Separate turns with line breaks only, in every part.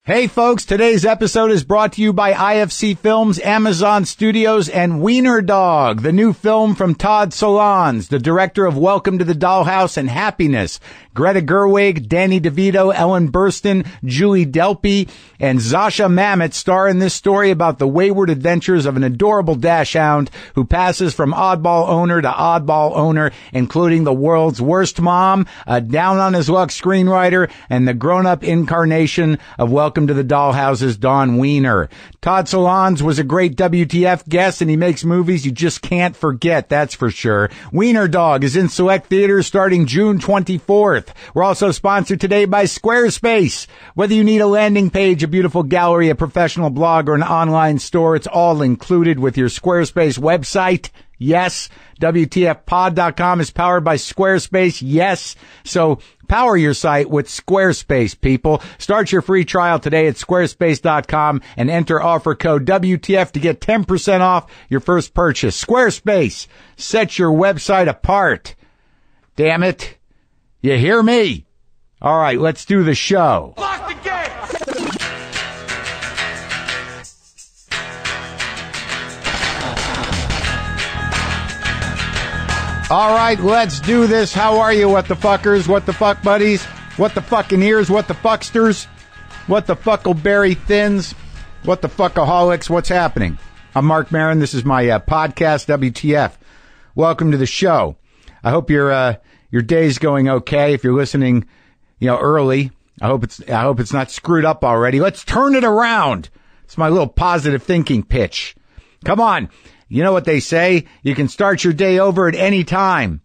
Hey folks, today's episode is brought to you by IFC Films, Amazon Studios, and Wiener Dog, the new film from Todd Solondz, the director of Welcome to the Dollhouse and Happiness. Greta Gerwig, Danny DeVito, Ellen Burstyn, Julie Delpy, and Zasha Mamet star in this story about the wayward adventures of an adorable dachshund who passes from oddball owner to oddball owner, including the world's worst mom, a down-on-his-luck screenwriter, and the grown-up incarnation of Welcome to the Dollhouse's Dawn Wiener. Todd Solondz was a great WTF guest, and he makes movies you just can't forget, that's for sure. Wiener Dog is in select theaters starting June 24th. We're also sponsored today by Squarespace. Whether you need a landing page, a beautiful gallery, a professional blog, or an online store, it's all included with your Squarespace website. Yes. WTFpod.com is powered by Squarespace. Yes. So power your site with Squarespace, people. Start your free trial today at squarespace.com and enter offer code WTF to get 10% off your first purchase. Squarespace, set your website apart. Damn it. You hear me? All right, let's do the show.
Lock the gate!
All right, let's do this. How are you, what the fuckers? What the fuck buddies? What the fucking ears? What the fucksters? What the fuckleberry thins? What the fuckaholics? What's happening? I'm Marc Maron. This is my podcast, WTF. Welcome to the show. I hope your day's going okay. If you're listening, early, I hope it's not screwed up already. Let's turn it around. It's my little positive thinking pitch. Come on. You know what they say? You can start your day over at any time.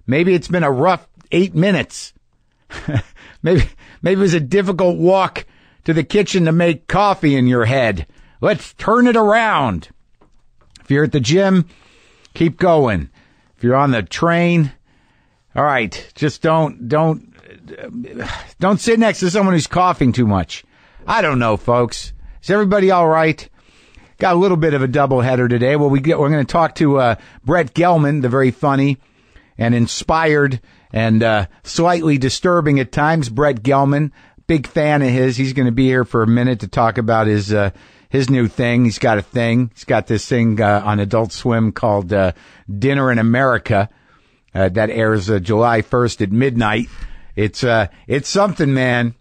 Maybe it's been a rough 8 minutes. maybe it was a difficult walk to the kitchen to make coffee in your head. Let's turn it around. If you're at the gym, keep going. If you're on the train, all right, just don't sit next to someone who's coughing too much. I don't know, folks. Is everybody all right? Got a little bit of a doubleheader today. Well, we're going to talk to Brett Gelman, the very funny and inspired and slightly disturbing at times. Brett Gelman, big fan of his. He's going to be here for a minute to talk about his new thing. He's got a thing. He's got this thing on Adult Swim called Dinner in America that airs July 1st at midnight. It's something, man.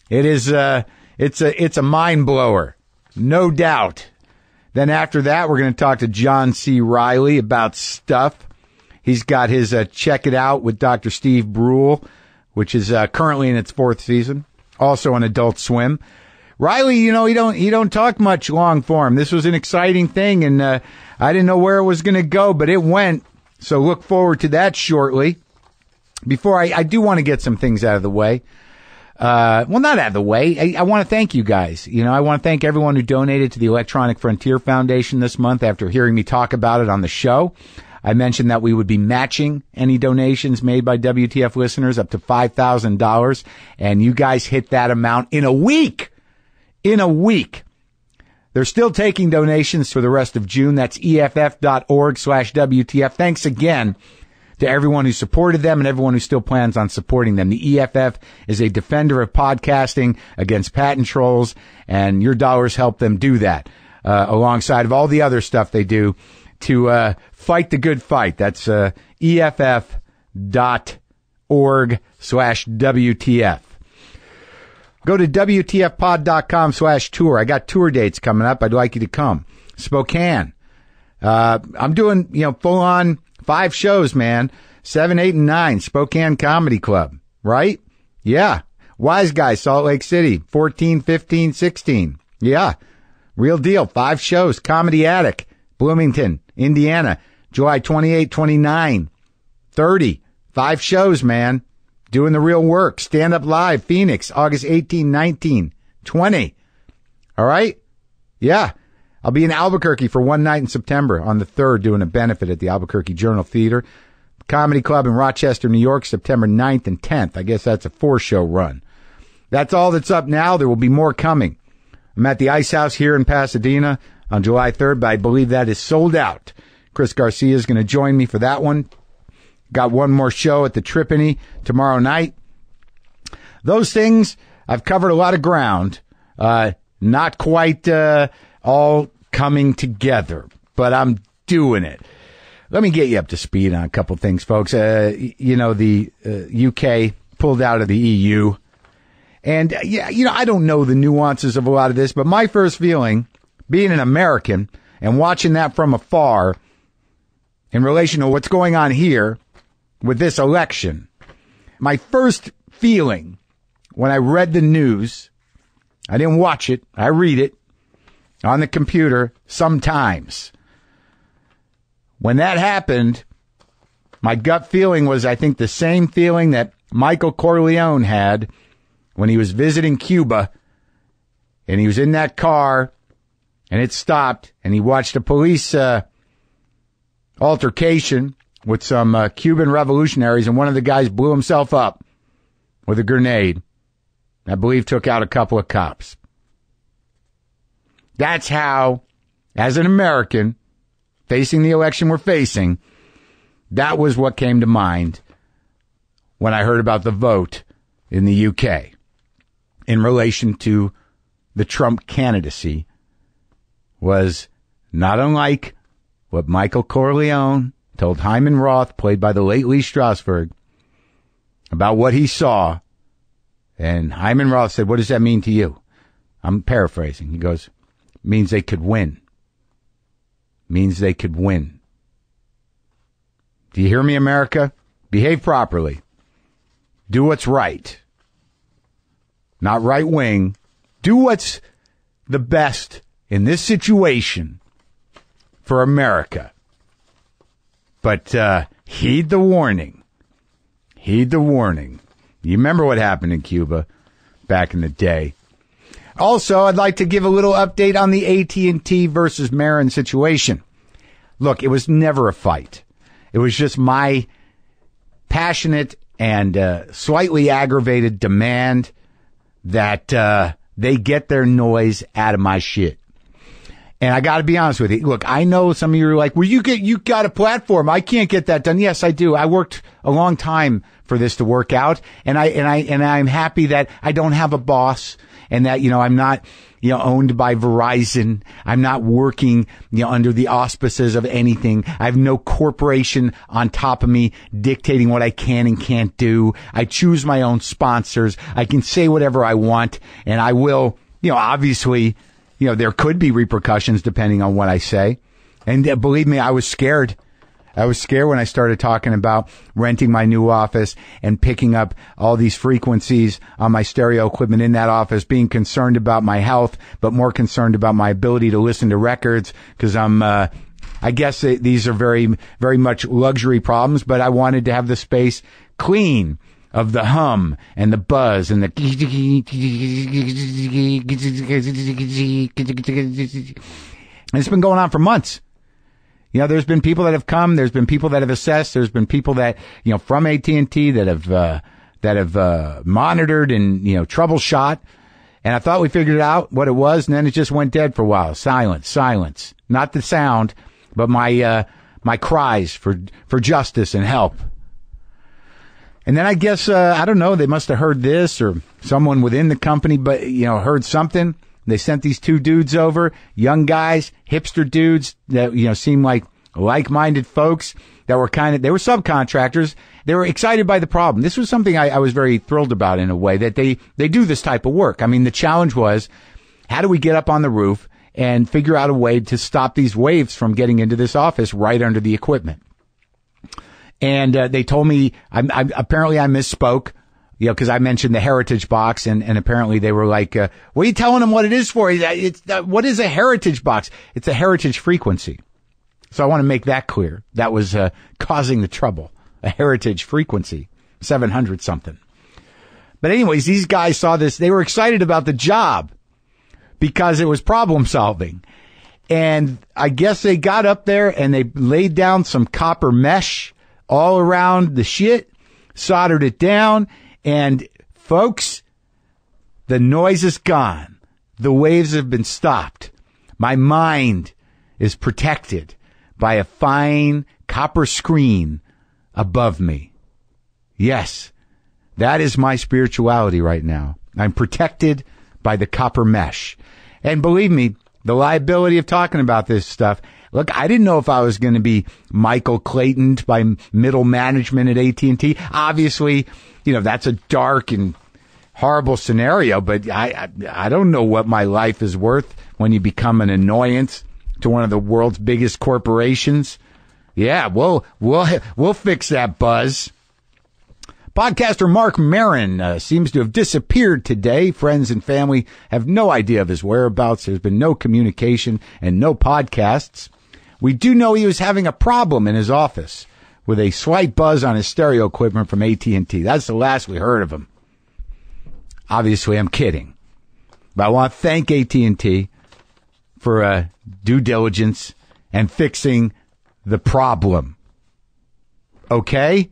It is it's a mind blower, no doubt. Then after that, we're going to talk to John C. Reilly about stuff. He's got his Check It Out with Dr. Steve Brule, which is currently in its 4th season, also on Adult Swim. Reilly, he don't talk much long form. This was an exciting thing, and I didn't know where it was going to go, but it went. So look forward to that shortly. Before I do want to get some things out of the way. Well, not out of the way. I want to thank you guys. I want to thank everyone who donated to the Electronic Frontier Foundation this month after hearing me talk about it on the show. I mentioned that we would be matching any donations made by WTF listeners up to $5,000, and you guys hit that amount in a week. In a week. They're still taking donations for the rest of June. That's EFF.org/WTF. Thanks again to everyone who supported them and everyone who still plans on supporting them. The EFF is a defender of podcasting against patent trolls, and your dollars help them do that, alongside of all the other stuff they do to fight the good fight. That's EFF.org/WTF. Go to WTFpod.com/tour. I got tour dates coming up. I'd like you to come. Spokane. I'm doing, full on 5 shows, man. 7, 8, and 9. Spokane Comedy Club. Right? Yeah. Wise Guys, Salt Lake City. 14, 15, 16. Yeah. Real deal. 5 shows. Comedy Attic. Bloomington, Indiana. July 28, 29, 30. 5 shows, man. Doing the real work. Stand Up Live, Phoenix, August 18, 19, 20. All right? Yeah. I'll be in Albuquerque for one night in September on the 3rd doing a benefit at the Albuquerque Journal Theater. Comedy Club in Rochester, New York, September 9th and 10th. I guess that's a 4-show run. That's all that's up now. There will be more coming. I'm at the Ice House here in Pasadena on July 3rd, but I believe that is sold out. Chris Garcia is going to join me for that one. Got one more show at the Tripany tomorrow night. Those things, I've covered a lot of ground. Not quite all coming together, but I'm doing it. Let me get you up to speed on a couple things, folks. The UK pulled out of the EU. And, I don't know the nuances of a lot of this, but my first feeling, being an American and watching that from afar in relation to what's going on here with this election, my first feeling when I read the news, I didn't watch it, I read it on the computer sometimes. When that happened, my gut feeling was, I think, the same feeling that Michael Corleone had when he was visiting Cuba, and he was in that car, and it stopped, and he watched a police altercation with some Cuban revolutionaries, and one of the guys blew himself up with a grenade. I believe took out a couple of cops. That's how, as an American, facing the election we're facing, that was what came to mind when I heard about the vote in the UK in relation to the Trump candidacy. Was not unlike what Michael Corleone told Hyman Roth, played by the late Lee Strasberg, about what he saw. And Hyman Roth said, "What does that mean to you?" I'm paraphrasing. He goes, "Means they could win. Means they could win." Do you hear me, America? Behave properly. Do what's right. Not right wing. Do what's the best in this situation for America. But heed the warning. Heed the warning. You remember what happened in Cuba back in the day. Also, I'd like to give a little update on the AT&T versus Maron situation. Look, it was never a fight. It was just my passionate and slightly aggravated demand that they get their noise out of my shit. And I got to be honest with you. Look, I know some of you are like, "Well, you got a platform. I can't get that done." Yes, I do. I worked a long time for this to work out, and I'm happy that I don't have a boss, and that I'm not owned by Verizon. I'm not working under the auspices of anything. I have no corporation on top of me dictating what I can and can't do. I choose my own sponsors. I can say whatever I want, and I will. Obviously. There could be repercussions depending on what I say. And believe me, I was scared. I was scared when I started talking about renting my new office and picking up all these frequencies on my stereo equipment in that office, being concerned about my health, but more concerned about my ability to listen to records, because I guess these are very, very much luxury problems, but I wanted to have the space clean of the hum and the buzz and the and it's been going on for months. There's been people that have come, there's been people that have assessed, there's been people that from AT&T that have monitored and troubleshot, and I thought we figured out what it was, and then it just went dead for a while. Silence. Not the sound, but my cries for justice and help. And then I guess, I don't know, they must have heard this, or someone within the company, but, heard something. They sent these two dudes over, young guys, hipster dudes that, seemed like like-minded folks that were they were subcontractors. They were excited by the problem. This was something I was very thrilled about in a way, that they do this type of work. I mean, the challenge was, how do we get up on the roof and figure out a way to stop these waves from getting into this office right under the equipment? And they told me, apparently I misspoke, because I mentioned the heritage box, and apparently they were like, what are you telling them what it is for? What is a heritage box? It's a heritage frequency. So I want to make that clear. That was causing the trouble. A heritage frequency, 700 something. But anyways, these guys saw this. They were excited about the job because it was problem solving. And I guess they got up there and they laid down some copper mesh all around the shit, soldered it down, and folks, the noise is gone. The waves have been stopped. My mind is protected by a fine copper screen above me. Yes, that is my spirituality right now. I'm protected by the copper mesh. And believe me, the liability of talking about this stuff, look, I didn't know if I was going to be Michael Claytoned by middle management at AT&T. Obviously, that's a dark and horrible scenario, but I don't know what my life is worth when you become an annoyance to one of the world's biggest corporations. Yeah, we'll fix that, Buzz. Podcaster Marc Maron seems to have disappeared today. Friends and family have no idea of his whereabouts. There's been no communication and no podcasts. We do know he was having a problem in his office with a slight buzz on his stereo equipment from AT&T. That's the last we heard of him. Obviously, I'm kidding. But I want to thank AT&T for due diligence and fixing the problem. Okay?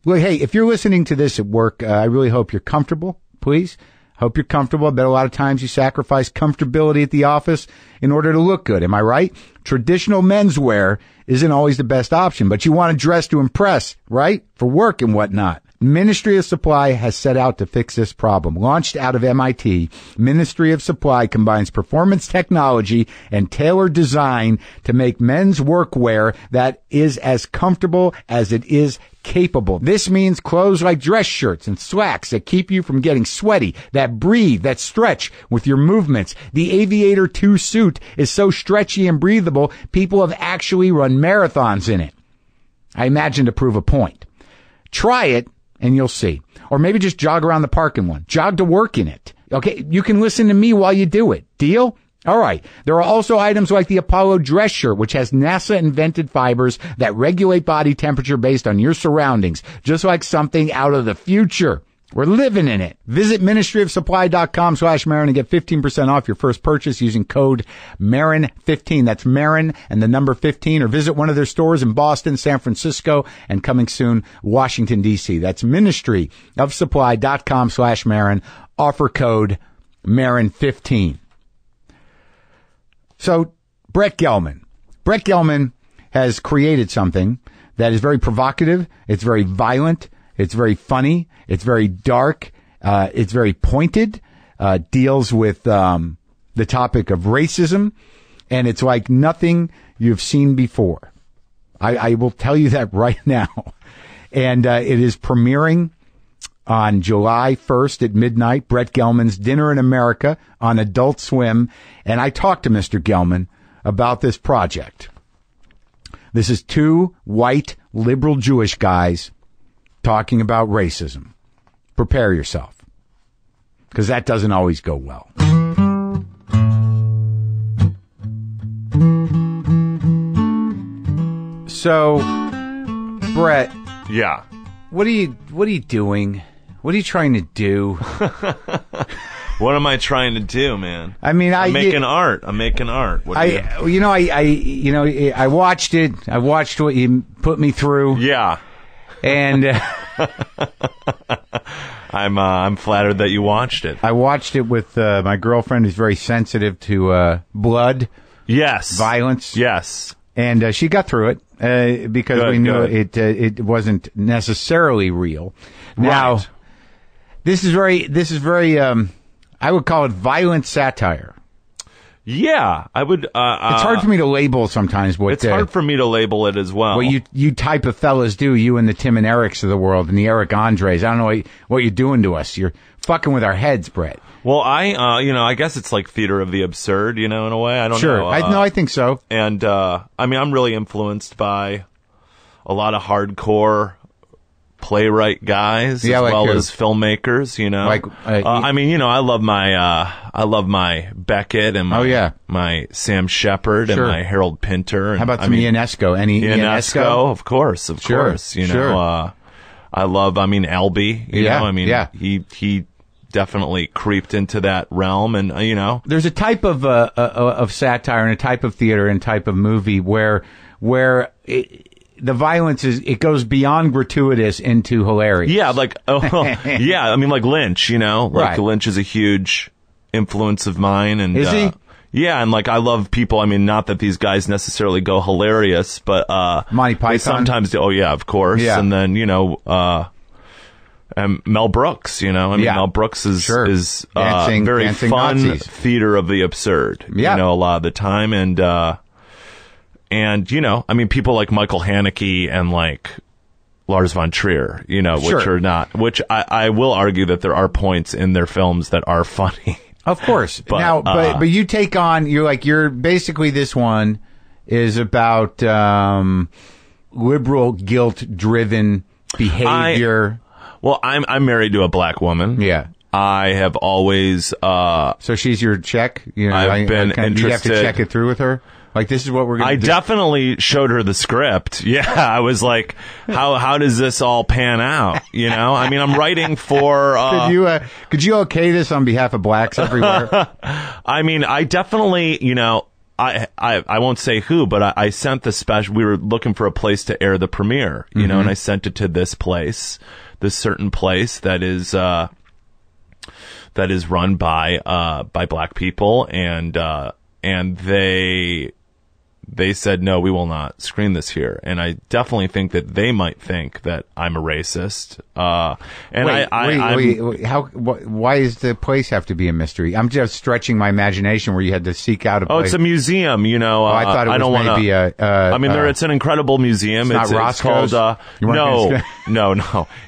Well, hey, if you're listening to this at work, I really hope you're comfortable, please. Hope you're comfortable. I bet a lot of times you sacrifice comfortability at the office in order to look good. Am I right? Traditional menswear isn't always the best option, but you want to dress to impress, right? For work and whatnot. Ministry of Supply has set out to fix this problem. Launched out of MIT, Ministry of Supply combines performance technology and tailored design to make men's workwear that is as comfortable as it is capable. This means clothes like dress shirts and slacks that keep you from getting sweaty, that breathe, that stretch with your movements. The Aviator 2 suit is so stretchy and breathable, people have actually run marathons in it. I imagine to prove a point. Try it and you'll see. Or maybe just jog around the park in one. Jog to work in it. Okay, you can listen to me while you do it. Deal? All right. There are also items like the Apollo dress shirt, which has NASA-invented fibers that regulate body temperature based on your surroundings, just like something out of the future. We're living in it. Visit ministryofsupply.com/Maron and get 15% off your first purchase using code Maron15. That's Maron and the number 15. Or visit one of their stores in Boston, San Francisco, and coming soon, Washington, D.C. That's ministryofsupply.com/Maron. Offer code Maron15. So, Brett Gelman. Brett Gelman has created something that is very provocative. It's very violent. It's very funny. It's very dark. It's very pointed. Deals with the topic of racism. And it's like nothing you've seen before. I will tell you that right now. And it is premiering on July 1st at midnight. Brett Gelman's Dinner in America on Adult Swim. And I talked to Mr. Gelman about this project. This is two white liberal Jewish guys talking about racism. Prepare yourself, because that doesn't always go well. So, Brett.
Yeah.
What are you doing? What are you trying to do?
What am I trying to do, man?
I mean,
I'm making art. What
I watched it. I watched what you put me through.
Yeah.
And
I'm flattered that you watched it.
I watched it with my girlfriend, who's very sensitive to blood.
Yes.
Violence.
Yes.
And she got through it because we knew it wasn't necessarily real. Now,
right.
This is very I would call it violent satire.
Yeah, I would.
It's hard for me to label sometimes.
It's hard for me to label it as well.
What you type of fellas do, you and the Tim and Erics of the world and the Eric Andres. I don't know what you're doing to us. You're fucking with our heads, Brett.
Well, I guess it's like theater of the absurd, in a way. I don't know.
Sure. I think so.
And, I'm really influenced by a lot of hardcore playwright guys as well as filmmakers, I love my Beckett and my Sam Shepard and my Harold Pinter. And,
how about some Ionesco? Any Ionesco?
Of course. I love, Albee, he definitely creeped into that realm, and
there's a type of satire and a type of theater and type of movie where the violence it goes beyond gratuitous into hilarious.
Yeah, like like Lynch, right. Lynch is a huge influence of mine, and
is he?
Yeah, and I love people. Not that these guys necessarily go hilarious, but
Monty Python
sometimes. Oh yeah, of course.
Yeah.
And then Mel Brooks, Mel Brooks is very fun Nazis. Theater of the absurd, a lot of the time. And people like Michael Haneke and like Lars von Trier, which I will argue that there are points in their films that are funny.
Of course. But you take on, you're basically, this one is about liberal guilt-driven behavior.
I'm married to a black woman.
Yeah.
I have always...
so she's your check?
I've been interested...
You have to check it through with her? Like, this is what we're going to do?
I definitely showed her the script. Yeah, I was like, how does this all pan out? I'm writing for...
Could you okay this on behalf of blacks everywhere?
I definitely, I won't say who, but I sent the special... We were looking for a place to air the premiere, and I sent it to this certain place that is run by black people, and they said, no, we will not screen this here. And I definitely think that they might think that I'm a racist.
Why does the place have to be a mystery? I'm just stretching my imagination where you had to seek out a place.
Oh, it's a museum,
I thought it was maybe
it's an incredible museum.
It's
called, no.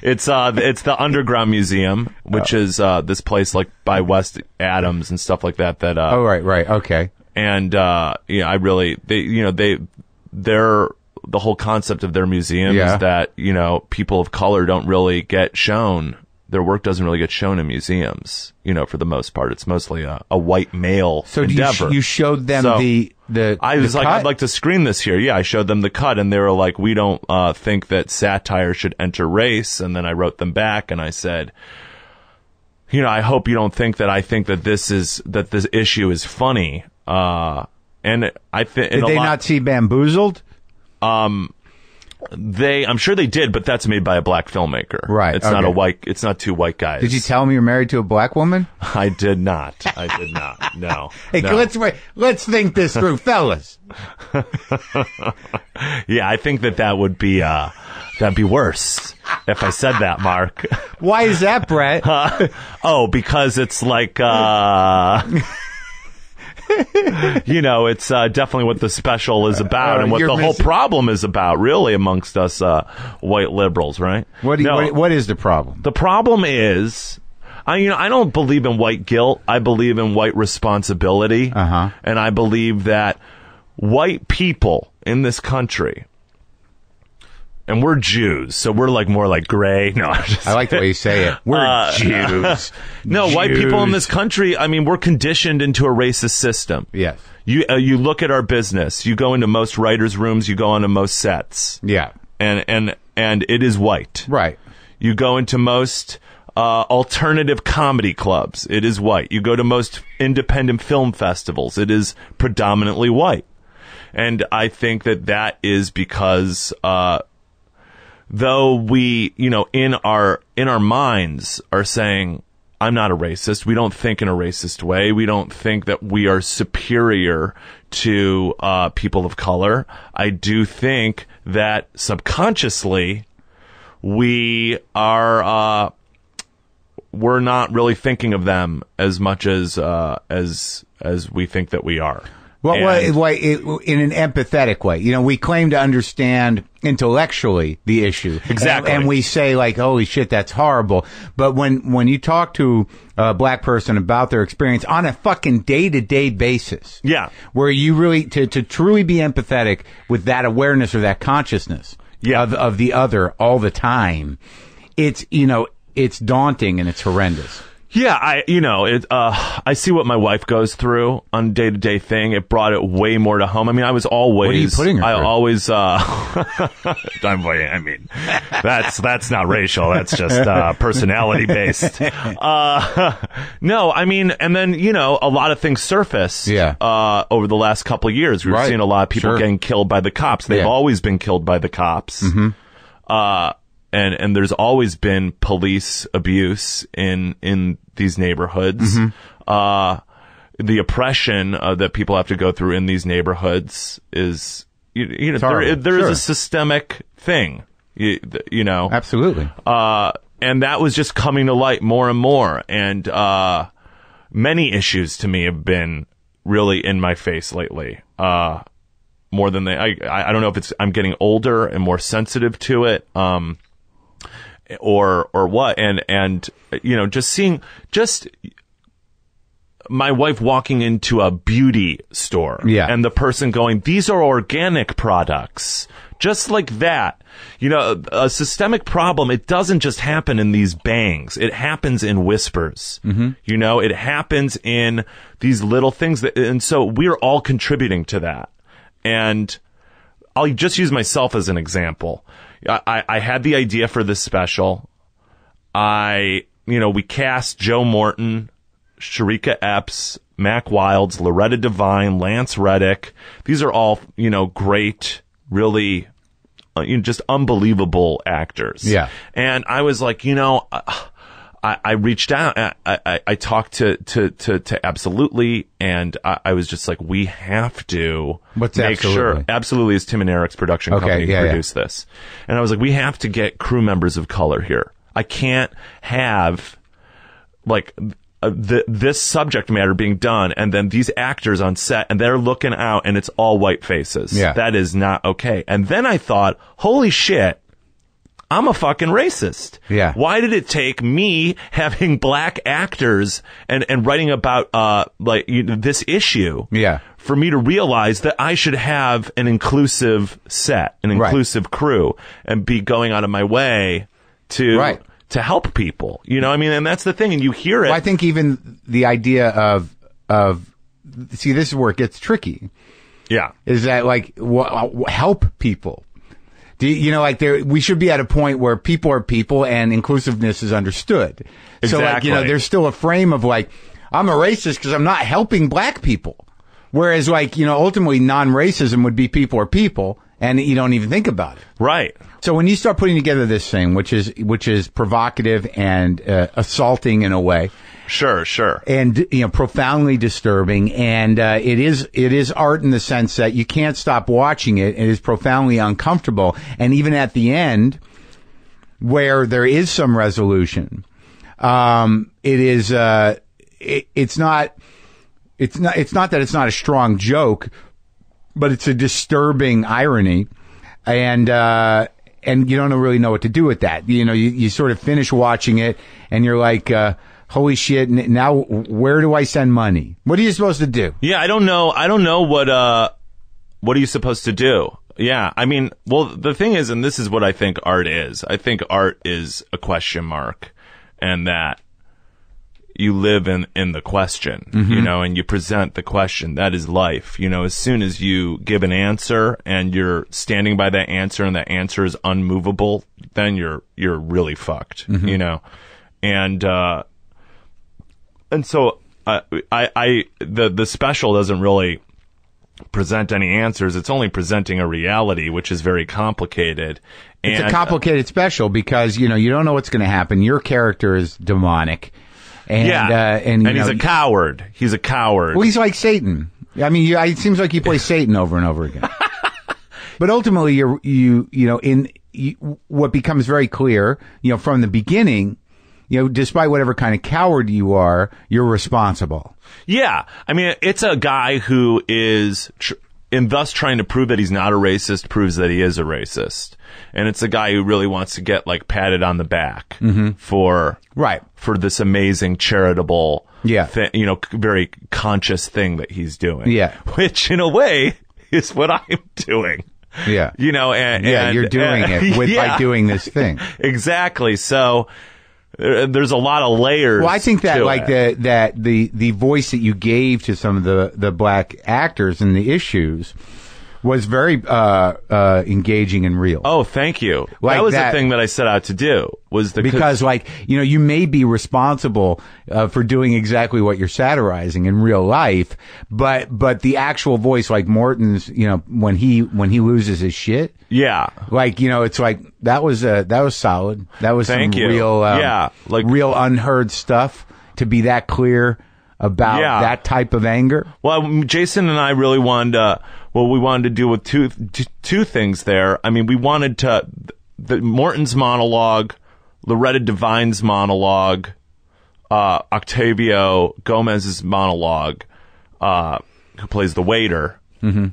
It's the Underground Museum, which is, this place like by West Adams and stuff like that.
Oh, right. Okay.
And, I really, the whole concept of their museum is that, people of color don't really get shown, their work doesn't really get shown in museums, for the most part. It's mostly a white male endeavor.
So you showed them I
was like, I'd like to screen this here. Yeah, I showed them the cut, and they were like, we don't, think that satire should enter race. And then I wrote them back and I said, I hope you don't think that I think that this issue is funny. And I think
did they not see Bamboozled?
I'm sure they did, but that's made by a black filmmaker.
Right.
It's not two white guys.
Did you tell him you're married to a black woman?
I did not. No.
Hey,
no.
Let's think this through, fellas.
Yeah, I think that would be, that'd be worse if I said that, Mark.
Why is that, Brett?
Because it's like, it's definitely what the special is about and what the whole problem is about, really, amongst us white liberals, right?
What is the problem?
The problem is, I don't believe in white guilt. I believe in white responsibility. And I believe that white people in this country, and we're Jews, so we're like more like gray. No,
I like the way you say it. We're Jews.
No, Jews. White people in this country, we're conditioned into a racist system.
Yes.
You look at our business. You go into most writers' rooms. You go onto most sets.
Yeah.
And it is white.
Right.
You go into most alternative comedy clubs. It is white. You go to most independent film festivals. It is predominantly white. And I think that is because, though we, in our minds are saying, I'm not a racist. We don't think in a racist way. We don't think that we are superior to people of color. I do think that subconsciously we are we're not really thinking of them as much as we think that we are.
Well, in an empathetic way. We claim to understand intellectually the issue.
Exactly.
And we say, like, holy shit, that's horrible. But when you talk to a black person about their experience on a fucking day-to-day basis.
Yeah.
Where you really, to truly be empathetic with that awareness or that consciousness of the other all the time, it's daunting and it's horrendous.
Yeah, I see what my wife goes through on a day-to-day thing. It brought it way more to home. I was always...
What are you putting her through?
Always... that's not racial. That's just personality-based. No, and then, a lot of things surface over the last couple of years. We've seen a lot of people getting killed by the cops. They've always been killed by the cops. Mm-hmm. And there's always been police abuse in these neighborhoods. Mm-hmm. The oppression that people have to go through in these neighborhoods is, there is a systemic thing,
Absolutely.
that was just coming to light more and more. And many issues to me have been really in my face lately. More than I don't know if I'm getting older and more sensitive to it, or what. And just my wife walking into a beauty store, and the person going, "These are organic products," just like that. A systemic problem, it doesn't just happen in these bangs. It happens in whispers. It happens in these little things and so we're all contributing to that. And I'll just use myself as an example. I had the idea for this special. We cast Joe Morton, Sharika Epps, Mac Wilds, Loretta Devine, Lance Reddick. These are all, great, really, just unbelievable actors.
Yeah.
And I was like, I reached out. I talked to Absolutely, and I was just like, we have to
make
Absolutely? Sure. Absolutely is Tim and Eric's production company who produced this. And I was like, we have to get crew members of color here. I can't have this subject matter being done and then these actors on set and they're looking out and it's all white faces.
Yeah.
That is not okay. And then I thought, holy shit, I'm a fucking racist.
Yeah.
Why did it take me having black actors and writing about this issue for me to realize that I should have an inclusive set, an inclusive crew, and be going out of my way to help people? And that's the thing. And you hear it.
Well, I think even the idea of see, this is where it gets tricky.
Yeah.
Is that help people? We should be at a point where people are people and inclusiveness is understood.
Exactly.
So, there's still a frame of I'm a racist because I'm not helping black people. Whereas, ultimately non-racism would be people are people and you don't even think about it.
Right.
So when you start putting together this thing, which is provocative and assaulting in a way.
Sure.
And, profoundly disturbing. And, it is art in the sense that you can't stop watching it. It is profoundly uncomfortable. And even at the end, where there is some resolution, it's not that it's not a strong joke, but it's a disturbing irony. And you don't really know what to do with that. You sort of finish watching it and you're like, holy shit, now where do I send money? What are you supposed to do?
Yeah, I don't know what are you supposed to do? Yeah, I mean, well, the thing is, and this is what I think art is. I think art is a question mark, and that you live in the question, and you present the question. That is life. As soon as you give an answer and you're standing by that answer and that answer is unmovable, then you're really fucked, And so the special doesn't really present any answers. It's only presenting a reality, which is very complicated.
It's a complicated special because, you don't know what's going to happen. Your character is demonic. And
he's a coward. He's a coward.
Well, he's like Satan. I mean, it seems like you play Satan over and over again. But ultimately, what becomes very clear, from the beginning, despite whatever kind of coward you are, you're responsible.
Yeah. I mean, it's a guy who is, in thus trying to prove that he's not a racist, proves that he is a racist. And it's a guy who really wants to get, patted on the back for this amazing charitable, very conscious thing that he's doing.
Yeah.
Which, in a way, is what I'm doing.
Yeah.
You're
doing it by doing this thing.
Exactly. So, there's a lot of layers.
Well, I think that the voice that you gave to some of the black actors in the issues was very engaging and real.
Oh, thank you. That was the thing that I set out to do. Because
you may be responsible for doing exactly what you're satirizing in real life, but the actual voice, like Morton's, when he loses his shit.
Yeah.
It's that was solid. That was
Thank
some
you.
real, real unheard stuff to be that clear about that type of anger.
Well, Jason and I really wanted to do with two things there. I mean, we wanted the Morton's monologue Loretta Devine's monologue, Octavio Gomez's monologue, who plays the waiter. Mm-hmm.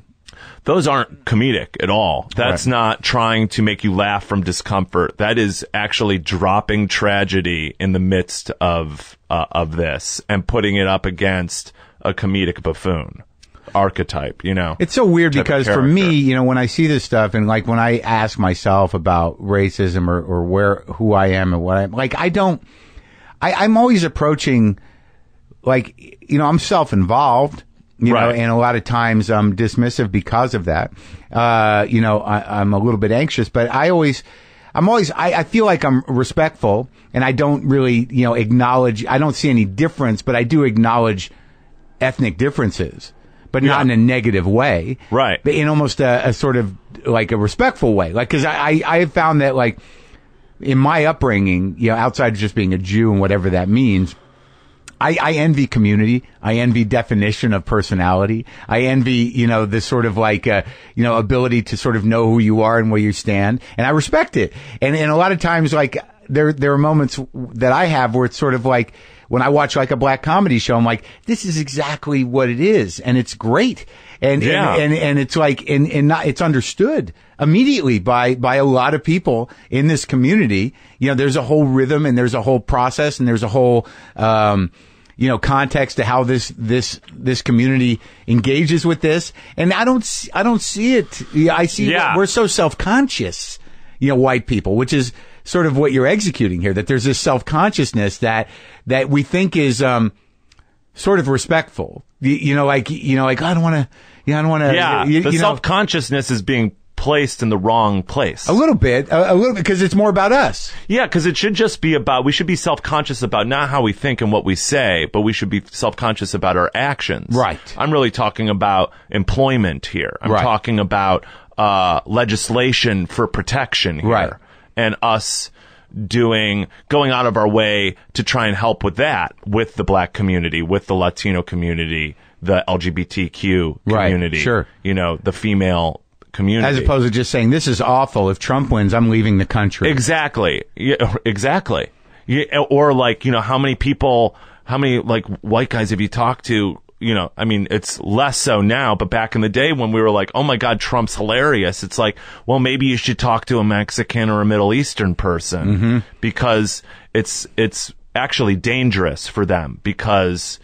Those aren't comedic at all. That's not trying to make you laugh from discomfort. That is actually dropping tragedy in the midst of this and putting it up against a comedic buffoon archetype, you know.
It's so weird because for me, you know, when I see this stuff and like when I ask myself about racism or who I am and what I'm like, I'm always approaching like, you know, I'm self-involved. You know, and a lot of times I'm dismissive because of that. You know, I'm a little bit anxious, but I feel like I'm respectful and I don't really, you know, acknowledge, I don't see any difference, but I do acknowledge ethnic differences, but not in a negative way.
Right.
But in almost a sort of like a respectful way. Like, cause I have found that like in my upbringing, you know, outside of just being a Jew and whatever that means, I envy community. I envy definition of personality. I envy, you know, this sort of like, you know, ability to sort of know who you are and where you stand. And I respect it. And a lot of times, like, there are moments that I have where it's sort of like, when I watch like a black comedy show, I'm like, this is exactly what it is. And it's great. And it's like, it's understood immediately by a lot of people in this community. You know, there's a whole rhythm and there's a whole process and there's a whole, you know, context to how this community engages with this. And I don't see it. I see we're so self-conscious, you know, white people, which is sort of what you're executing here, that there's this self-consciousness that we think is, sort of respectful. You know, like, I don't want to.
Yeah. The self-consciousness is being placed in the wrong place.
A little bit, because it's more about us.
Yeah, because it should just be about, we should be self-conscious about not how we think and what we say, but we should be self-conscious about our actions.
Right. I'm
really talking about employment here. I'm talking about legislation for protection here. Right. And us going out of our way to try and help with that, with the black community, with the Latino community, the LGBTQ community.
Right, sure.
You know, the female community.
As opposed to just saying, this is awful. If Trump wins, I'm leaving the country.
Exactly. Yeah, exactly. Yeah, or like, you know, how many like white guys have you talked to? You know, I mean, it's less so now, but back in the day when we were like, oh my God, Trump's hilarious. It's like, well, maybe you should talk to a Mexican or a Middle Eastern person because it's actually dangerous for them, because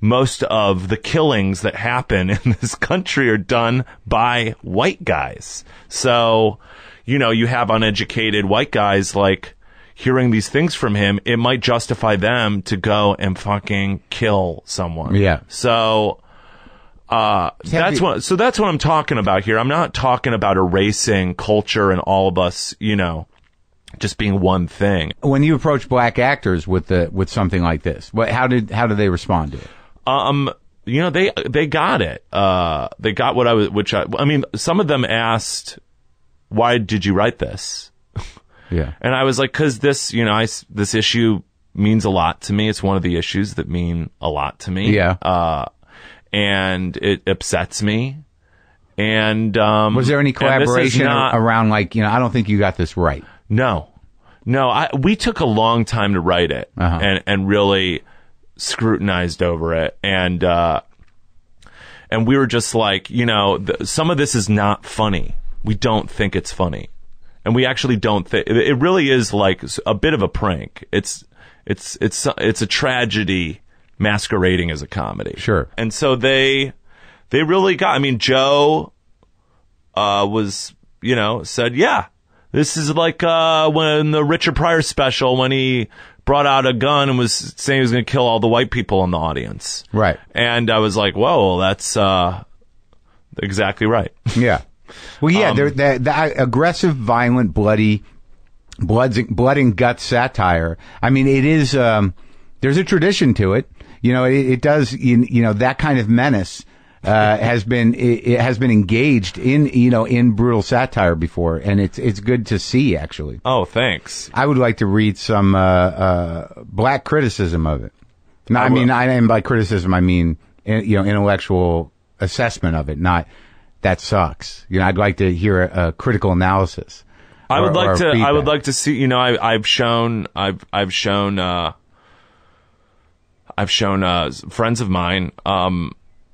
most of the killings that happen in this country are done by white guys. So, you know, you have uneducated white guys like hearing these things from him, it might justify them to go and fucking kill someone.
Yeah.
So, that's what I'm talking about here. I'm not talking about erasing culture and all of us, you know, just being one thing.
When you approach black actors with something like this, how did they respond to it?
You know, they got it. They got what I mean, some of them asked, why did you write this?
Yeah.
And I was like, cause this, you know, this issue means a lot to me. It's one of the issues that mean a lot to me.
Yeah.
And it upsets me. And,
was there any collaboration around like, you know, I don't think you got this right?
No, we took a long time to write it and really scrutinized over it. And we were just like, you know, some of this is not funny. We don't think it's funny. And we actually don't think it really is like a bit of a prank. It's a tragedy masquerading as a comedy.
Sure.
And so they really got, I mean, Joe, was, you know, said, yeah, this is like, when the Richard Pryor special, when he brought out a gun and was saying he was going to kill all the white people in the audience.
Right.
And I was like, whoa, that's, exactly right.
Yeah. Well, yeah, the aggressive, violent, blood and guts satire. I mean, it is. There's a tradition to it. You know, it does. You know, that kind of menace has been engaged in brutal satire before, and it's good to see, actually.
Oh, thanks.
I would like to read some black criticism of it. No, and by criticism I mean intellectual assessment of it, not. That sucks. You know, I'd like to hear a critical analysis
I would like to.
feedback.
I would like to see. You know, I've shown friends of mine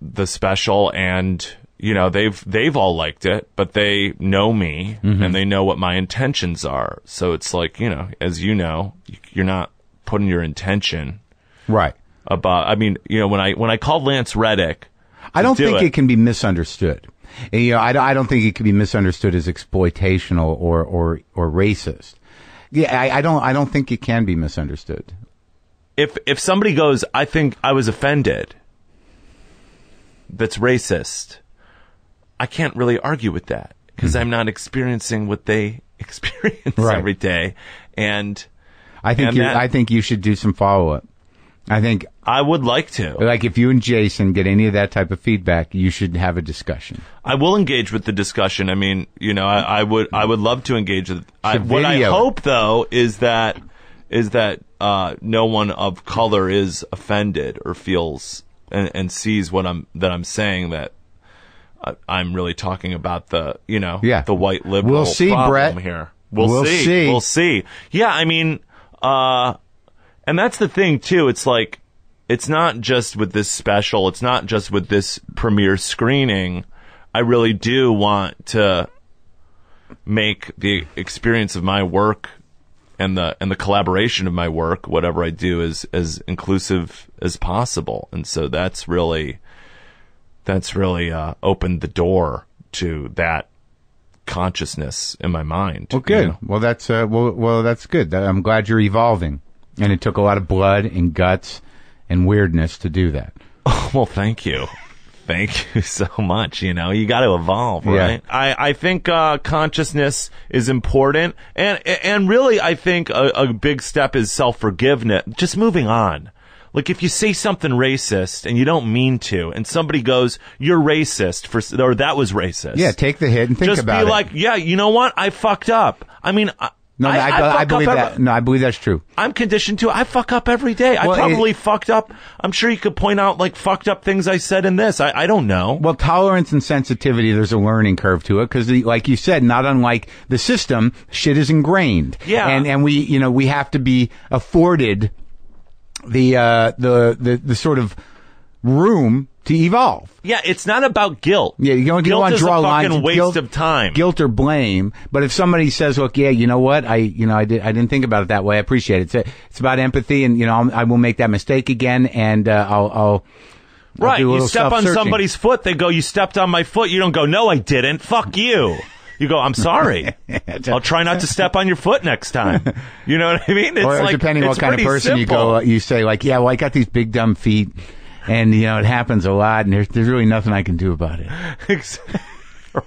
the special, and you know they've all liked it, but they know me and they know what my intentions are. So it's like, you know, as you know, you're not putting your intention
right
about. I mean, you know, when I called Lance Reddick,
I don't think it can be misunderstood. And, you know, I don't think it can be misunderstood as exploitational or racist. Yeah, I don't think it can be misunderstood.
If somebody goes, I think I was offended, that's racist, I can't really argue with that because I'm not experiencing what they experience every day. And
I think you should do some follow up. I think
I would like to.
Like if you and Jason get any of that type of feedback, you should have a discussion.
I will engage with the discussion. I mean, you know, I would love to engage with. What I hope though is that no one of color is offended or feels and sees what I'm saying, that I'm really talking about the the white liberal.
We'll see,
problem
Brett.
Here. We'll see. We'll see. Yeah, I mean, and that's the thing too. It's like, it's not just with this special. It's not just with this premiere screening. I really do want to make the experience of my work and the collaboration of my work, whatever I do, as inclusive as possible. And so that's really opened the door to that consciousness in my mind.
Well, good.
You know?
Well, that's good. I'm glad you're evolving, and it took a lot of blood and guts and weirdness to do that.
Oh, well, thank you. Thank you so much. You know, you got to evolve, right? Yeah. I think consciousness is important, and really, I think a big step is self-forgiveness. Just moving on. Like, if you say something racist and you don't mean to, and somebody goes, "You're racist," or "That was racist."
Yeah, take the hit and think about it.
Just be like, "Yeah, you know what? I fucked up." I mean,
I believe that. No, I believe that's true.
I'm conditioned to. I fuck up every day. I probably fucked up. I'm sure you could point out like fucked up things I said in this. I don't know.
Well, tolerance and sensitivity, there's a learning curve to it because, like you said, not unlike the system, shit is ingrained.
Yeah,
and we have to be afforded the sort of room to evolve.
Yeah, it's not about guilt.
Yeah, you don't want to draw lines.
Guilt is a fucking waste of time.
Guilt or blame. But if somebody says, "Look, yeah, you know what? I didn't think about it that way. I appreciate it. It's about empathy, and I will make that mistake again, and I'll
right.
do a
You step on somebody's foot, they go, "You stepped on my foot." You don't go, "No, I didn't. Fuck you." You go, "I'm sorry. I'll try not to step on your foot next time." You know what I mean? It's
or
like,
depending on what kind of person
simple.
you say, like, "Yeah, well, I got these big dumb feet, and it happens a lot, and there's really nothing I can do about it."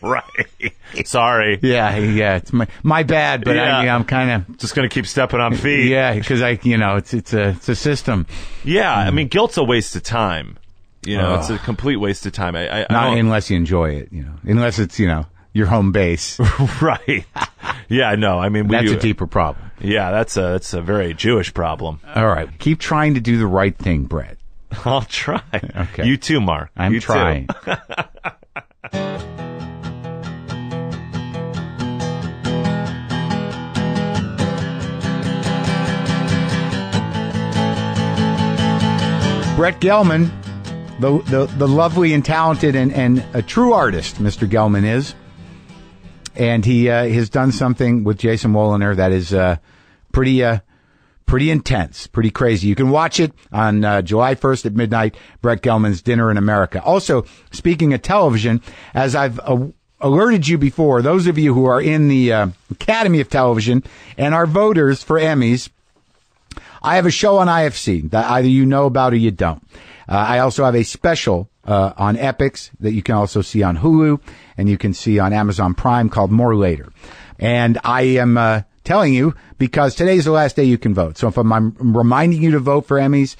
Right. Sorry.
Yeah. It's my bad, but I'm kind of
just gonna keep stepping on feet.
Yeah, because it's a system.
Yeah, I mean, guilt's a waste of time. It's a complete waste of time. I
not unless you enjoy it. Unless it's your home base.
Right. Yeah, no, I mean,
that's a deeper problem.
Yeah, that's a very Jewish problem.
All right. Keep trying to do the right thing, Brett.
I'll try.
Okay.
You too, Mark.
I'm trying. Brett Gelman, the lovely and talented and a true artist, Mr. Gelman is. And he has done something with Jason Woliner that is pretty intense, pretty crazy. You can watch it on July 1st at midnight, Brett Gelman's Dinner in America. Also, speaking of television, as I've alerted you before, those of you who are in the Academy of Television and are voters for Emmys, I have a show on IFC that either you know about or you don't. I also have a special on Epix that you can also see on Hulu and you can see on Amazon Prime called More Later. And I am telling you because today's the last day you can vote. So if I'm reminding you to vote for Emmys,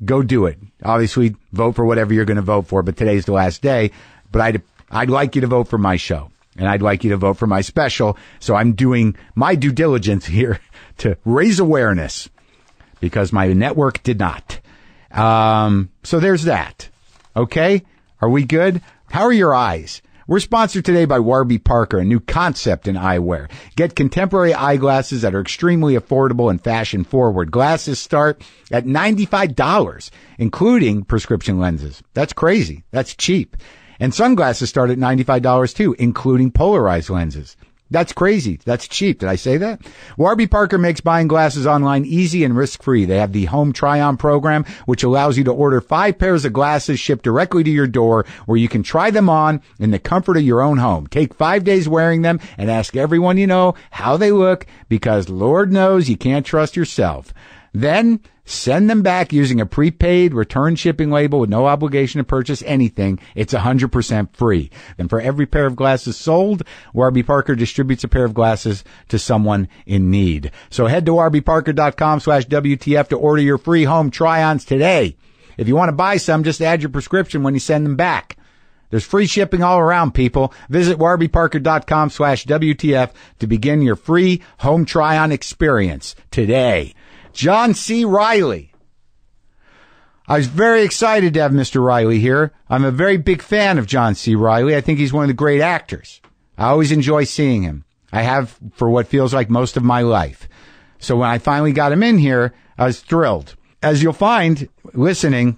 go do it. Obviously, vote for whatever you're going to vote for, but today's the last day. But I'd like you to vote for my show. And I'd like you to vote for my special. So I'm doing my due diligence here to raise awareness because my network did not. So there's that. Okay? Are we good? How are your eyes? We're sponsored today by Warby Parker, a new concept in eyewear. Get contemporary eyeglasses that are extremely affordable and fashion-forward. Glasses start at $95, including prescription lenses. That's crazy. That's cheap. And sunglasses start at $95 too, including polarized lenses. That's crazy. That's cheap. Did I say that? Warby Parker makes buying glasses online easy and risk-free. They have the home try-on program, which allows you to order 5 pairs of glasses shipped directly to your door, where you can try them on in the comfort of your own home. Take 5 days wearing them and ask everyone you know how they look, because Lord knows you can't trust yourself. Then send them back using a prepaid return shipping label with no obligation to purchase anything. It's 100% free. And for every pair of glasses sold, Warby Parker distributes a pair of glasses to someone in need. So head to warbyparker.com/WTF to order your free home try-ons today. If you want to buy some, just add your prescription when you send them back. There's free shipping all around, people. Visit warbyparker.com/WTF to begin your free home try-on experience today. John C. Reilly. I was very excited to have Mr. Reilly here. I'm a very big fan of John C. Reilly. I think he's one of the great actors. I always enjoy seeing him. I have for what feels like most of my life. So when I finally got him in here, I was thrilled. As you'll find, listening,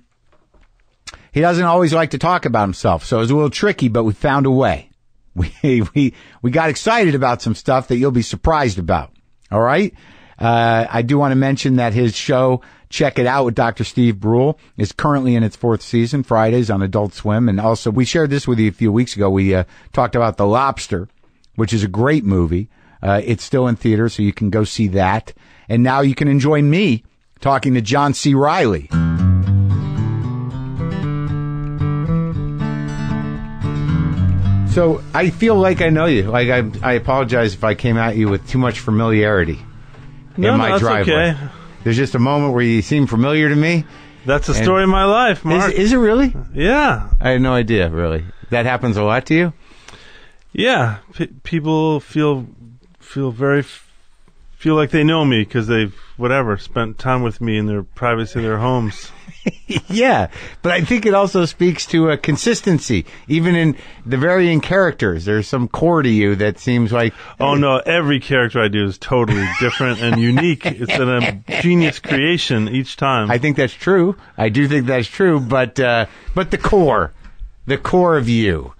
he doesn't always like to talk about himself, so it was a little tricky, but we found a way. We got excited about some stuff that you'll be surprised about. All right? I do want to mention that his show, Check It Out with Dr. Steve Brule, is currently in its 4th season, Fridays on Adult Swim. And also, we shared this with you a few weeks ago. We talked about The Lobster, which is a great movie. It's still in theater, so you can go see that. And now you can enjoy me talking to John C. Reilly. So I feel like I know you. Like I apologize if I came at you with too much familiarity.
No,
in my
that's
driveway.
okay.
There's just a moment where you seem familiar to me.
That's the story of my life, Mark.
Is it really?
Yeah.
I had no idea, really. That happens a lot to you?
Yeah. People feel like they know me because they've, spent time with me in their privacy of their homes.
Yeah, but I think it also speaks to a consistency. Even in the varying characters, there's some core to you that seems like...
Oh, no, every character I do is totally different and unique. It's a genius creation each time.
I think that's true. I do think that's true, but the core of you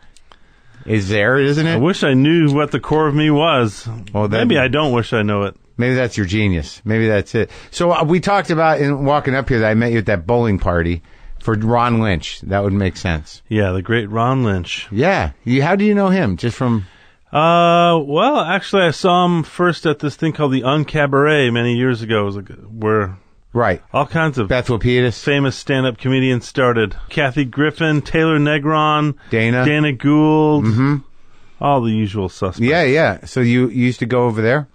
is there, isn't it?
I wish I knew what the core of me was. Well, maybe I don't wish I know it.
Maybe that's your genius. Maybe that's it. So we talked about, in walking up here, that I met you at that bowling party for Ron Lynch. That would make sense.
Yeah, the great Ron Lynch.
Yeah. How do you know him? Just from...
Well, actually, I saw him first at this thing called the Uncabaret many years ago. It was where...
Right.
All kinds of
Beth Lapidus,
famous stand-up comedians started. Kathy Griffin, Taylor Negron,
Dana
Gould, all the usual suspects.
Yeah. So you used to go over there?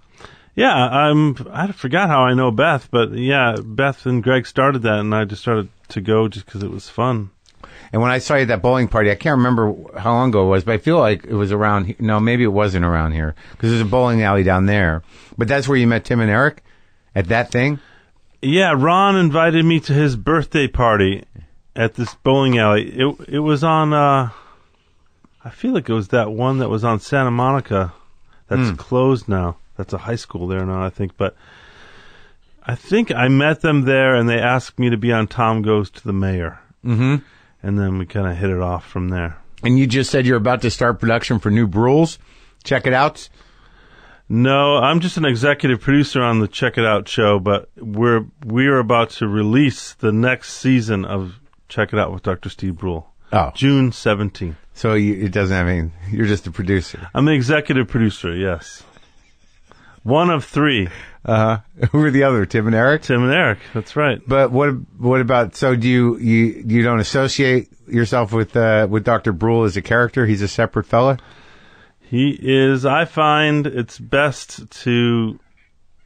Yeah, I forgot how I know Beth, but yeah, Beth and Greg started that, and I just started to go just because it was fun.
And when I saw you at that bowling party, I can't remember how long ago it was, but I feel like it was around here. No, maybe it wasn't around here, because there's a bowling alley down there. But that's where you met Tim and Eric? At that thing?
Yeah, Ron invited me to his birthday party at this bowling alley. It was on, I feel like it was that one that was on Santa Monica that's closed now. That's a high school there now, I think. But I think I met them there, and they asked me to be on Tom Goes to the Mayor. Mm-hmm. And then we kind of hit it off from there.
And you just said you're about to start production for New Brules? Check It Out?
No, I'm just an executive producer on the Check It Out show, but we are about to release the next season of Check It Out with Dr. Steve Brule.
Oh.
June 17th.
So it doesn't have any... You're just a producer.
I'm an executive producer, yes. One of 3.
Who are the other? Tim and Eric?
Tim and Eric, that's right.
But what about... So do you don't associate yourself with Dr. Brule as a character? He's a separate fella?
He is. I find it's best to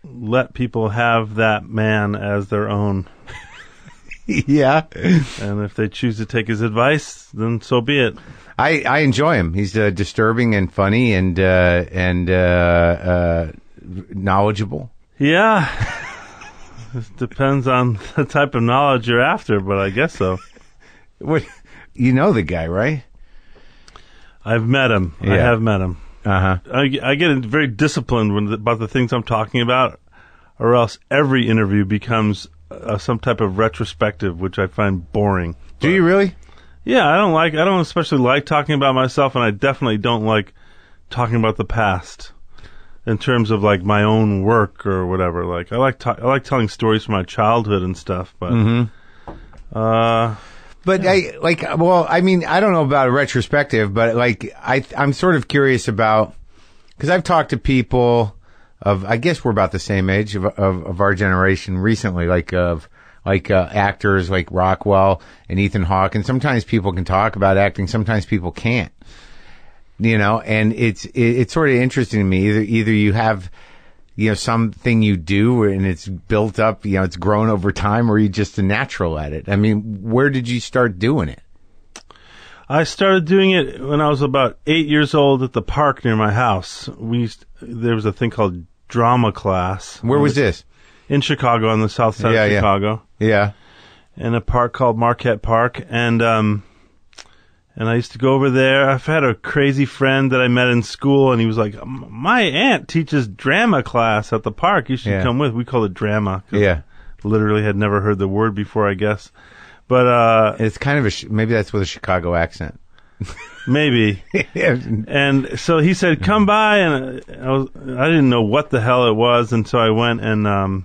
let people have that man as their own.
Yeah.
And if they choose to take his advice, then so be it.
I enjoy him. He's disturbing and funny and knowledgeable.
Yeah. It depends on the type of knowledge you're after, but I guess so.
What, you know the guy, right?
I've met him.
Yeah.
I have met him.
Uh-huh.
I get very disciplined about the things I'm talking about, or else every interview becomes some type of retrospective, which I find boring.
Do you really?
Yeah, I don't especially like talking about myself, and I definitely don't like talking about the past in terms of like my own work or whatever. Like I like telling stories from my childhood and stuff, but
But I mean, I don't know about a retrospective, but like I'm sort of curious about, because I've talked to people I guess we're about the same age of our generation recently, actors like Rockwell and Ethan Hawke, and sometimes people can talk about acting, sometimes people can't, and it's sort of interesting to me. Either you have, something you do and it's built up, it's grown over time, or you're just a natural at it. I mean, where did you start doing it?
I started doing it when I was about 8 years old at the park near my house. There was a thing called drama class.
Where was this?
In Chicago, on the south side of Chicago.
Yeah.
In a park called Marquette Park. And I used to go over there. I've had a crazy friend that I met in school, and he was like, my aunt teaches drama class at the park. You should come with. We call it drama.
Yeah.
Literally had never heard the word before, I guess. But
it's kind of maybe that's with a Chicago accent.
Maybe. And so he said, come by, and I didn't know what the hell it was, and so I went and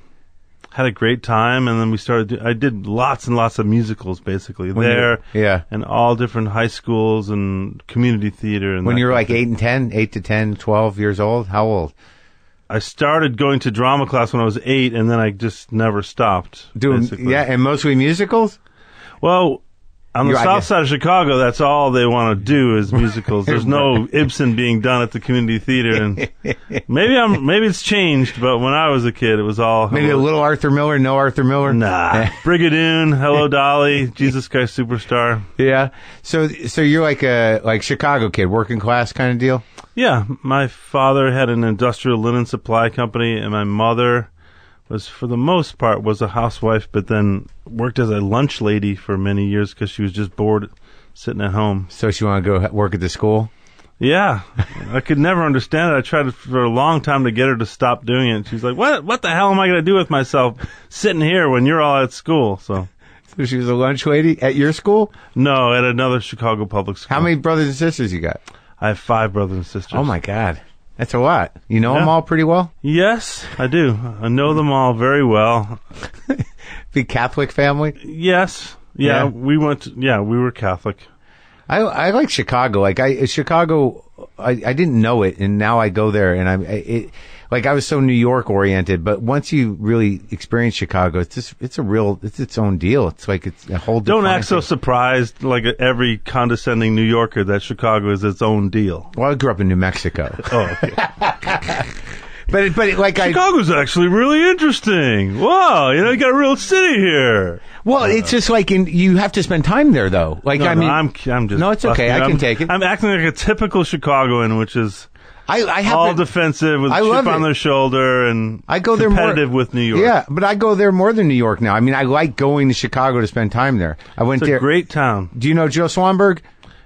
had a great time, and then I did lots and lots of musicals, basically, and all different high schools and community theater. And
when you were like 8 to 10, 12 years old? How old?
I started going to drama class when I was 8, and then I just never stopped.
And mostly musicals?
Well, on the south side of Chicago, that's all they want to do is musicals. There's no Ibsen being done at the community theater, and maybe it's changed, but when I was a kid, it was all
maybe a little Arthur Miller, no Arthur Miller.
Nah, Brigadoon, Hello Dolly, Jesus Christ Superstar.
Yeah. So you're like a Chicago kid, working class kind of deal.
Yeah, my father had an industrial linen supply company, and my mother was, for the most part, was a housewife, but then worked as a lunch lady for many years because she was just bored sitting at home.
So she wanted to go work at the school?
Yeah. I could never understand it. I tried for a long time to get her to stop doing it. She's like, what the hell am I going to do with myself sitting here when you're all at school? So
she was a lunch lady at your school?
No, at another Chicago public school.
How many brothers and sisters you got?
I have 5 brothers and sisters.
Oh, my God. That's a lot. You know them all pretty well?
Yes, I do. I know them all very well.
Big Catholic family?
Yes. Yeah. We were Catholic.
I like Chicago. Chicago, I didn't know it, and now I go there, and I was so New York oriented, but once you really experience Chicago, it's its own deal. It's like it's a whole different
Don't act so surprised like every condescending New Yorker that Chicago is its own deal.
Well, I grew up in New Mexico.
Oh, okay.
but
Chicago's actually really interesting. Wow, you got a real city here.
Well, it's just you have to spend time there, though.
I'm just.
No, it's okay. I can take it.
I'm acting like a typical Chicagoan, which is
I have
all defensive with a chip on their shoulder, and
I go there
competitive with New York.
Yeah, but I go there more than New York now. I mean, I like going to Chicago to spend time there.
It's a great town.
Do you know Joe Swanberg?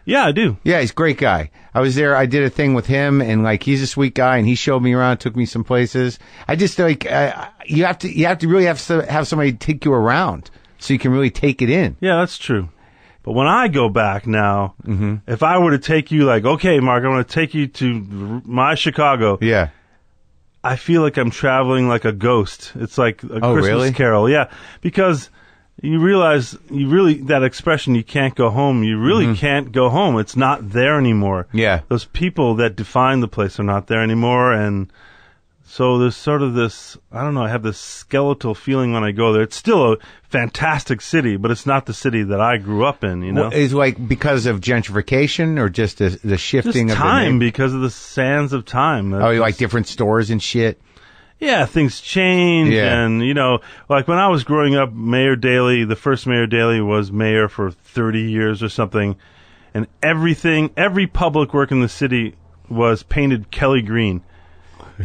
Yeah, I do.
Yeah, he's a great guy. I was there. I did a thing with him, and he's a sweet guy, and he showed me around, took me some places. I just you have to really have somebody take you around so you can really take it in.
Yeah, that's true. But when I go back now, if I were to take you, okay, Mark, I want to take you to my Chicago.
Yeah.
I feel like I'm traveling like a ghost. It's like a Christmas
really?
Carol. Yeah, because you realize that expression, you can't go home. You really can't go home. It's not there anymore.
Yeah.
Those people that define the place are not there anymore, and so there's sort of this, I don't know, I have this skeletal feeling when I go there. It's still a fantastic city, but it's not the city that I grew up in,
Well, is because of gentrification or just the shifting
just
of
time,
the name?
because of the sands of time.
Oh, you like different stores and shit?
Yeah, things change, and like when I was growing up, the first Mayor Daley was mayor for 30 years or something, and every public work in the city was painted Kelly green.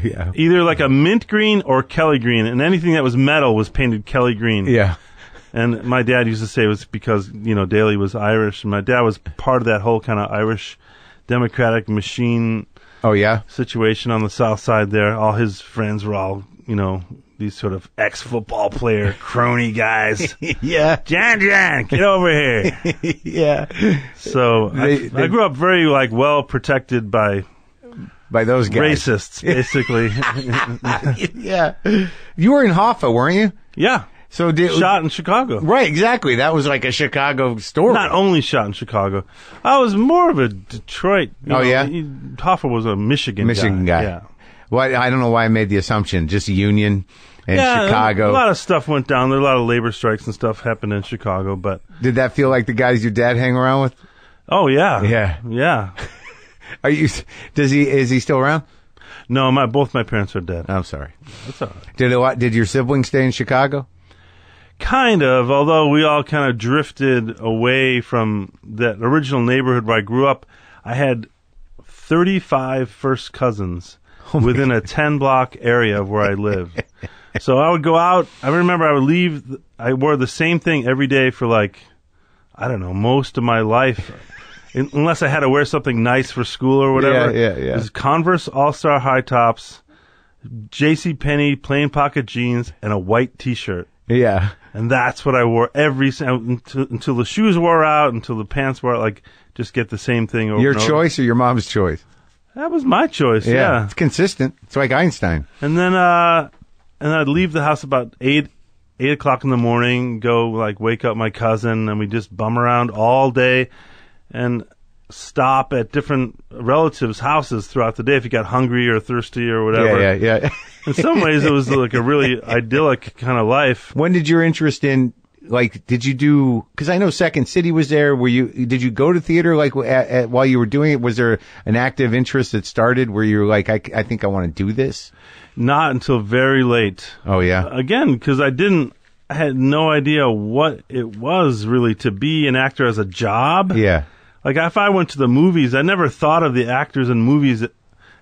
Yeah.
Either like a mint green or Kelly green, and anything that was metal was painted Kelly green.
Yeah.
And my dad used to say it was because, Daley was Irish, and my dad was part of that whole kind of Irish Democratic machine
Oh, yeah?
situation on the south side there. All his friends were all, these sort of ex-football player crony guys.
Yeah.
John, get over here.
Yeah.
So I grew up very well protected by
those guys.
Racists, basically.
Yeah. You were in Hoffa, weren't you?
Yeah.
So
shot in Chicago.
Right, exactly. That was like a Chicago story.
Not only shot in Chicago. I was more of a Detroit.
Yeah?
Hoffa was a Michigan
guy.
Yeah.
Well, I don't know why I made the assumption. Just Union and Chicago.
A lot of stuff went down there. A lot of labor strikes and stuff happened in Chicago. But
did that feel like the guys your dad hang around with?
Oh, yeah.
Yeah.
Yeah.
Is he still around?
No, both my parents are dead.
I'm sorry.
That's all right.
Did your siblings stay in Chicago?
Kind of, although we all kind of drifted away from that original neighborhood where I grew up. I had 35 first cousins within a 10-block area of where I lived. So I would go out. I remember I would leave. I wore the same thing every day for most of my life. Unless I had to wear something nice for school or whatever.
Yeah.
It was Converse All-Star high tops, JCPenney plain pocket jeans, and a white T-shirt.
Yeah.
And that's what I wore until the shoes wore out, until the pants wore out, just get the same thing over
Your
and over.
choice or your mom's choice?
That was my choice, yeah.
It's consistent. It's like Einstein.
And then I'd leave the house about 8 o'clock in the morning, go wake up my cousin, and we just bum around all day and stop at different relatives' houses throughout the day if you got hungry or thirsty or whatever.
Yeah.
In some ways, it was a really idyllic kind of life.
When did your interest in, did you do, because I know Second City was there, did you go to theater, while you were doing it? Was there an active interest that started where you were I think I want to do this?
Not until very late.
Oh, yeah?
Again, because I had no idea what it was really to be an actor as a job.
Yeah.
If I went to the movies, I never thought of the actors in movies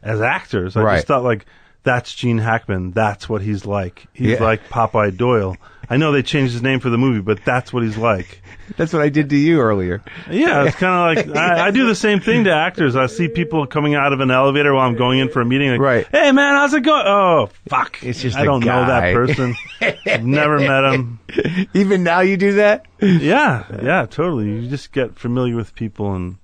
as actors. I just thought, that's Gene Hackman. That's what he's like. He's like Popeye Doyle. I know they changed his name for the movie, but that's what he's like.
That's what I did to you earlier.
Yeah, it's kind of I do the same thing to actors. I see people coming out of an elevator while I'm going in for a meeting.
Right.
Hey, man, how's it going? Oh, fuck.
It's just
I don't know that person. I've never met him.
Even now you do that?
Yeah, totally. You just get familiar with people and...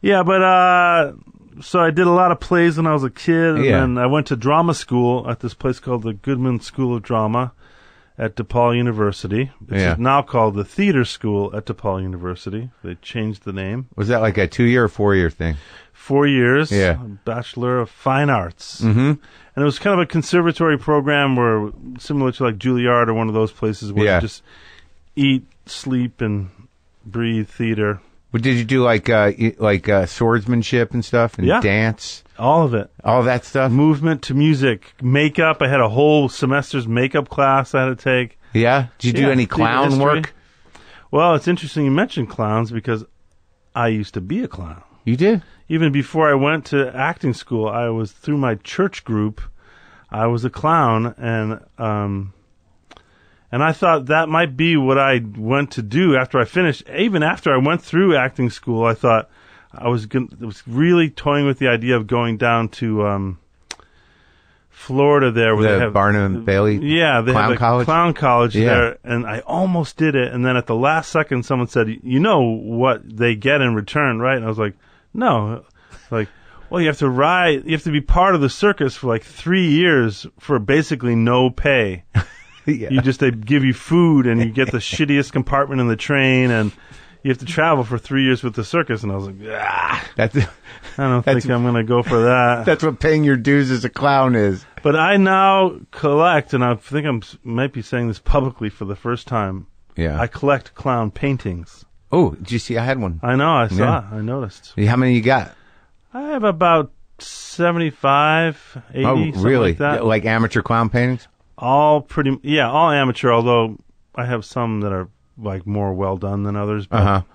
Yeah, but... So I did a lot of plays when I was a kid, and then I went to drama school at this place called the Goodman School of Drama at DePaul University. It's now called the Theater School at DePaul University. They changed the name.
Was that like a 2-year or 4-year thing?
4 years.
Yeah.
Bachelor of Fine Arts.
Mm-hmm.
And it was kind of a conservatory program where, similar to Juilliard or one of those places where you just eat, sleep, and breathe theater.
But did you do swordsmanship and stuff and dance?
All of it.
All of that stuff?
Movement to music. Makeup. I had a whole semester's makeup class I had to take.
Yeah? Did you do any clown work?
Well, it's interesting you mentioned clowns because I used to be a clown.
You did?
Even before I went to acting school, I was through my church group. I was a clown, and I thought that might be what I went to do after I finished. Even after I went through acting school, I thought I was really toying with the idea of going down to Florida there. Where they have
Barnum and Bailey
they
Clown
have
College?
Clown College there. And I almost did it. And then at the last second, someone said, you know what they get in return, right? And I was like, no. Well, you have to be part of the circus for 3 years for basically no pay. They give you food and you get the shittiest compartment in the train and you have to travel for 3 years with the circus. And I was like, I don't think I'm going to go for that.
That's what paying your dues as a clown is.
But I now collect, and I think I might be saying this publicly for the first time.
Yeah.
I collect clown paintings.
Oh, did you see? I had one.
I know. I saw. I noticed.
How many you got?
I have about 75, 80, something
really?
like that.
Like amateur clown paintings?
All amateur, although I have some that are more well done than others. But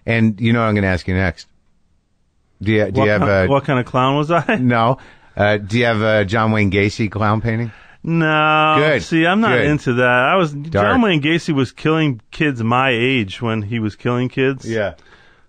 And you know what I'm going to ask you next. Do you have
what kind of clown was I?
No. Do you have a John Wayne Gacy clown painting?
No.
Good.
See, I'm not into that.
Dark.
John Wayne Gacy was killing kids my age when he was killing kids.
Yeah.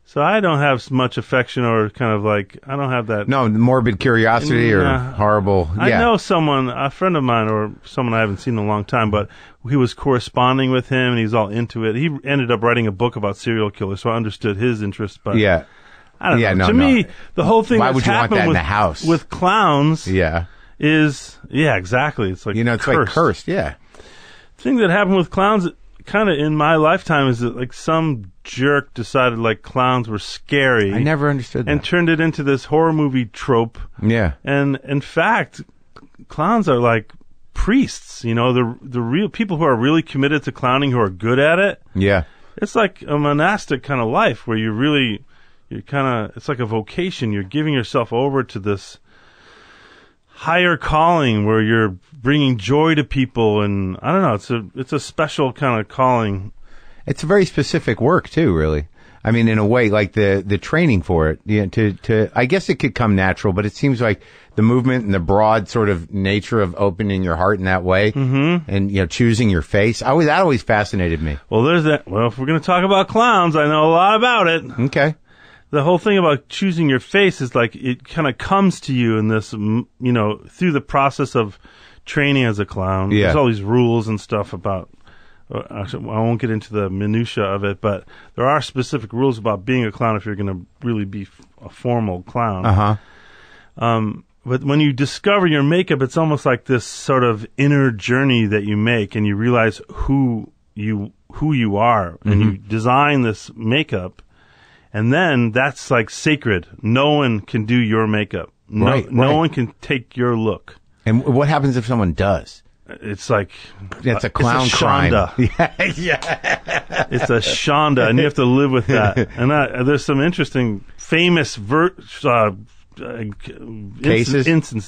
So I don't have much affection or kind of like, I don't have that.
No, morbid curiosity or horrible.
I know someone, a friend of mine or someone I haven't seen in a long time, but he was corresponding with him and he's all into it. He ended up writing a book about serial killers, so I understood his interest. But
yeah.
I don't know.
No,
to me, the whole thing
Why
that's
would you want
happened
that in
with,
the house?
with clowns is, exactly. It's like
it's like cursed, yeah.
The thing that happened with clowns kind of in my lifetime is that like some jerk decided like clowns were scary.
I never understood that.
And turned it into this horror movie trope.
Yeah.
And in fact, clowns are like priests, the real people who are really committed to clowning, who are good at it.
Yeah.
It's like a monastic kind of life where it's like a vocation. You're giving yourself over to this higher calling where you're bringing joy to people, and I don't know, it's a special kind of calling.
It's a very specific work too, really. I mean, in a way, like the training for it, I guess it could come natural, but it seems like the movement and the broad sort of nature of opening your heart in that way, and choosing your face. That always fascinated me.
Well, there's that. Well, if we're going to talk about clowns, I know a lot about it.
Okay.
The whole thing about choosing your face is like it kind of comes to you in this, through the process of training as a clown.
Yeah.
There's all these rules and stuff about. Actually, I won't get into the minutia of it, but there are specific rules about being a clown if you're going to really be a formal clown. But when you discover your makeup, it's almost like this sort of inner journey that you make, and you realize who you are, and you design this makeup. And then that's like sacred. No one can do your makeup. No one can take your look.
And what happens if someone does?
It's like
it's a clown crime.
Yeah. It's a shonda, and you have to live with that. And there's some interesting, famous instances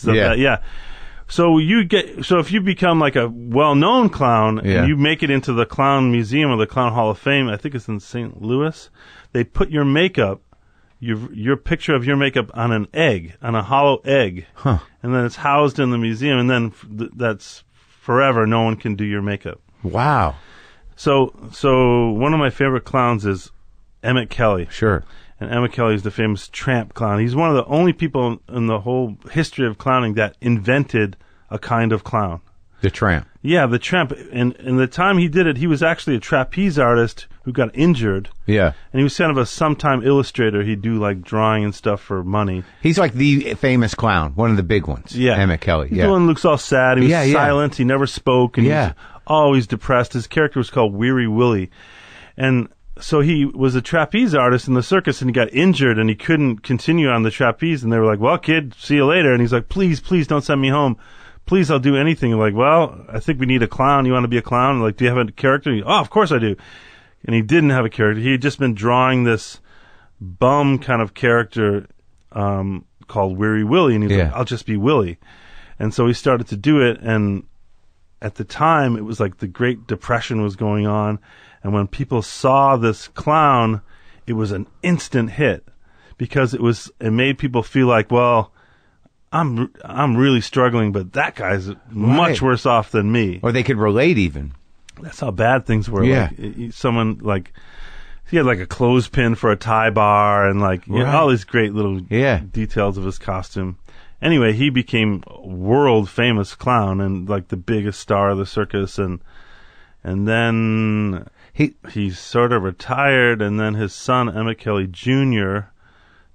of that. Yeah. So if you become like a well-known clown and you make it into the Clown Museum or the Clown Hall of Fame, I think it's in St. Louis, they put your makeup, your picture of your makeup on an egg, on a hollow egg, and then it's housed in the museum, and then that's forever. No one can do your makeup.
Wow.
So one of my favorite clowns is Emmett Kelly.
Sure.
And Emmett Kelly is the famous tramp clown. He's one of the only people in the whole history of clowning that invented a kind of clown.
The tramp.
Yeah, the tramp. And the time he did it, he was actually a trapeze artist who got injured.
Yeah.
And he was kind of a sometime illustrator. He'd do like drawing and stuff for money.
He's like the famous clown, one of the big ones.
Yeah.
Emmett Kelly.
He's the one who looks all sad. He was silent. He never spoke. And he was always depressed. His character was called Weary Willie. And so he was a trapeze artist in the circus, and he got injured, and he couldn't continue on the trapeze. And they were like, well, kid, see you later. And he's like, please don't send me home. Please, I'll do anything. I'm like, well, I think we need a clown. You want to be a clown? I'm like, do you have a character? Oh, of course I do. And he didn't have a character. He had just been drawing this bum kind of character called Weary Willie. And he's like, I'll just be Willie. And so he started to do it. And at the time, it was like the Great Depression was going on. And when people saw this clown, it was an instant hit because it made people feel like, well, I'm really struggling, but that guy's much worse off than me.
Or they could relate even.
That's how bad things were.
Yeah.
Like, someone like he had like a clothespin for a tie bar and like all these great little details of his costume. Anyway, he became a world famous clown and like the biggest star of the circus, and then he sort of retired, and then his son Emmett Kelly Jr.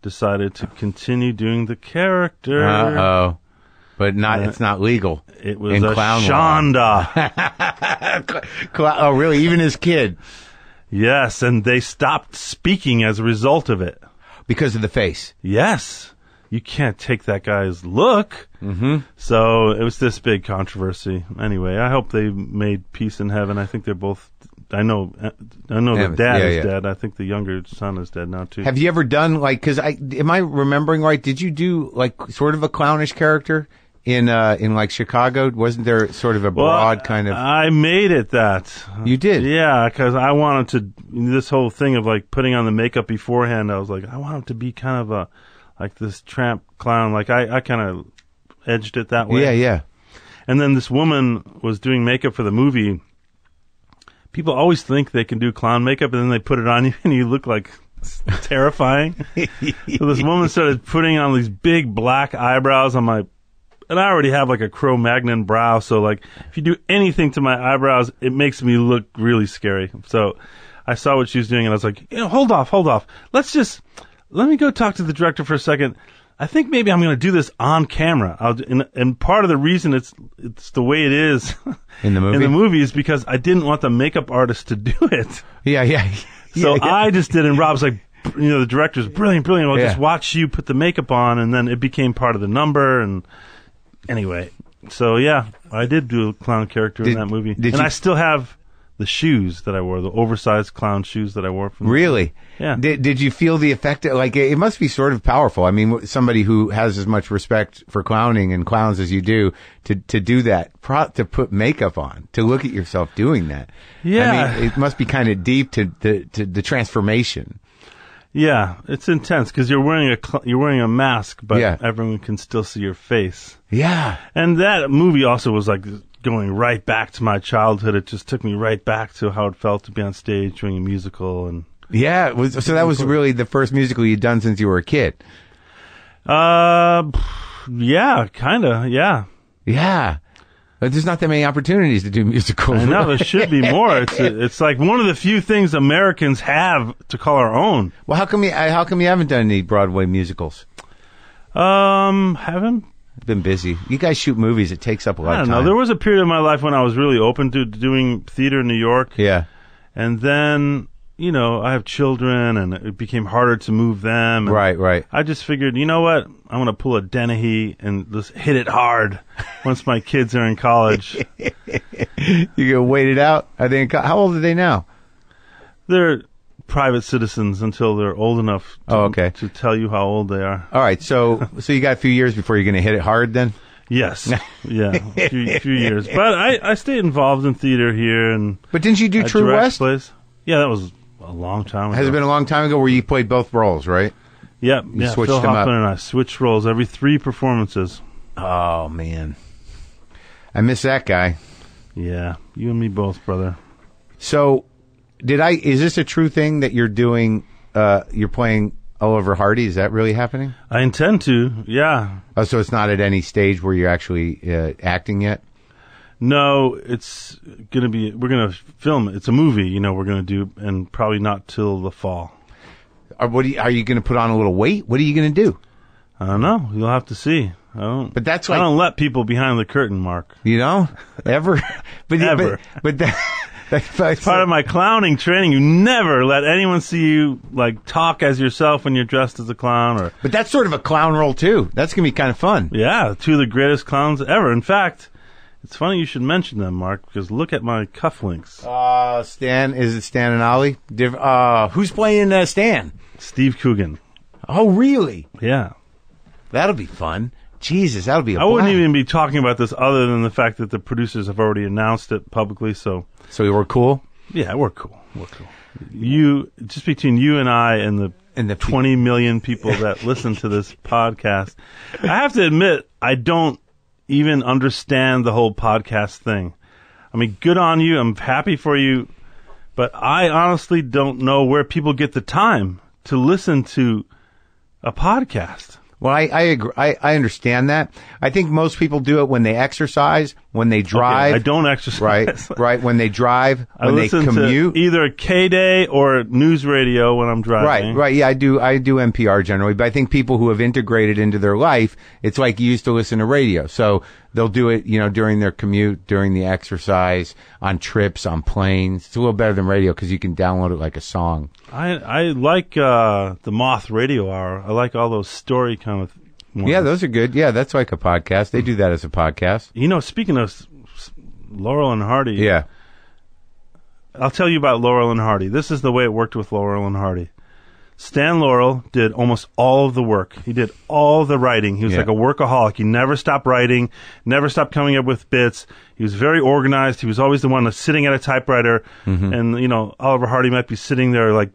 decided to continue doing the character.
Uh-oh. But it's not legal.
It was
in
a
clown
shonda.
Oh, really? Even his kid?
Yes, and they stopped speaking as a result of it.
Because of the face?
Yes. You can't take that guy's look. Mm-hmm. So it was this big controversy. Anyway, I hope they made peace in heaven. I think they're both... I know the dad is dead. I think the younger son is dead now, too.
Have you ever done, like, because am I remembering right, did you do, like, sort of a clownish character in like, Chicago? Wasn't there sort of a broad kind of...
I made it that.
You did?
Yeah, because I wanted to, this whole thing of, like, putting on the makeup beforehand, I was like, I want it to be kind of like this tramp clown. Like, I kind of edged it that way.
Yeah.
And then this woman was doing makeup for the movie. People always think they can do clown makeup, and then they put it on you, and you look like terrifying. So this woman started putting on these big black eyebrows on my, and I already have like a Cro-Magnon brow, so like if you do anything to my eyebrows, it makes me look really scary. So I saw what she was doing, and I was like, hold off. Let me go talk to the director for a second. I think maybe I'm going to do this on camera. And part of the reason it's the way it is
in the movie
is because I didn't want the makeup artist to do it.
Yeah.
So I just did it, and Rob's like, the director's brilliant. I'll just watch you put the makeup on, and then it became part of the number. And anyway, so yeah, I did do a clown character in that movie. I still have the shoes that I wore, the oversized clown shoes that I wore.
Really?
Yeah.
Did you feel the effect? Like, it must be sort of powerful. I mean, somebody who has as much respect for clowning and clowns as you do, to do that, to put makeup on, to look at yourself doing that.
Yeah.
I mean, it must be kind of deep to the transformation.
Yeah, it's intense because you're wearing a mask, but everyone can still see your face.
Yeah.
And that movie also was like going right back to my childhood. It just took me right back to how it felt to be on stage doing a musical. And
yeah, so that was really the first musical you'd done since you were a kid.
Yeah, kind of, yeah.
Yeah. But there's not that many opportunities to do musicals.
I know, there should be more. It's like one of the few things Americans have to call our own.
Well, how come you haven't done any Broadway musicals?
Haven't
been busy. You guys shoot movies. It takes up a lot of time.
I don't know. There was a period of my life when I was really open to doing theater in New York.
Yeah.
And then, I have children, and it became harder to move them.
Right.
I just figured, you know what? I'm going to pull a Dennehy and just hit it hard once my kids are in college.
You going to wait it out? How old are they now?
They're private citizens until they're old enough to tell you how old they are.
All right. So you got a few years before you're going to hit it hard then?
Yes. Yeah. A few years. But I stayed involved in theater here.
But didn't you do True West?
Plays. Yeah, that was a long time ago.
Has it been a long time ago where you played both roles, right?
Yep.
You switched
Phil
them
Hoffman
up.
and I switched roles every 3 performances.
Oh, man. I miss that guy.
Yeah. You and me both, brother.
So, is this a true thing that you're doing, you're playing Oliver Hardy? Is that really happening?
I intend to, yeah.
Oh, so it's not at any stage where you're actually acting yet?
No, it's going to be, we're going to film it. It's a movie, we're going to do, and probably not till the fall.
Are you going to put on a little weight? What are you going to do?
I don't know. You'll have to see. I don't let people behind the curtain, Mark.
You know? Ever?
Ever.
But
that's part of my clowning training. You never let anyone see you talk as yourself when you're dressed as a clown.
But that's sort of a clown role too. That's going to be kind of fun.
Yeah, 2 of the greatest clowns ever. In fact, it's funny you should mention them, Mark, because look at my cufflinks.
Stan, is it Stan and Ollie? Who's playing Stan?
Steve Coogan.
Oh, really?
Yeah.
That'll be fun. Jesus, that'll be a
I wouldn't even be talking about this other than the fact that the producers have already announced it publicly, so
we're cool?
Yeah, we're cool. Just between you and I and the 20 million people that listen to this podcast, I have to admit, I don't even understand the whole podcast thing. I mean, good on you. I'm happy for you. But I honestly don't know where people get the time to listen to a podcast.
Well, I agree. I understand that. I think most people do it when they exercise, when they drive.
Okay, I don't exercise.
Right. When they drive, when they commute.
I listen to either K-Day or news radio when I'm driving.
Right. Yeah, I do NPR generally, but I think people who have integrated into their life, it's like you used to listen to radio. So they'll do it, during their commute, during the exercise, on trips, on planes. It's a little better than radio because you can download it like a song.
I like the Moth Radio Hour. I like all those story kind of ones.
Yeah, those are good. Yeah, that's like a podcast. They do that as a podcast.
Speaking of Laurel and Hardy.
Yeah.
I'll tell you about Laurel and Hardy. This is the way it worked with Laurel and Hardy. Stan Laurel did almost all of the work. He did all the writing. He was like a workaholic. He never stopped writing, never stopped coming up with bits. He was very organized. He was always the one that's sitting at a typewriter. Mm-hmm. And, Oliver Hardy might be sitting there like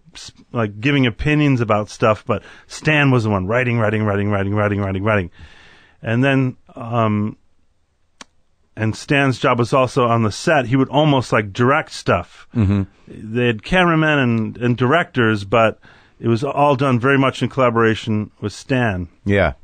giving opinions about stuff, but Stan was the one writing. And then, and Stan's job was also on the set. He would almost direct stuff. Mm-hmm. They had cameramen and directors, but it was all done very much in collaboration with Stan.
Yeah.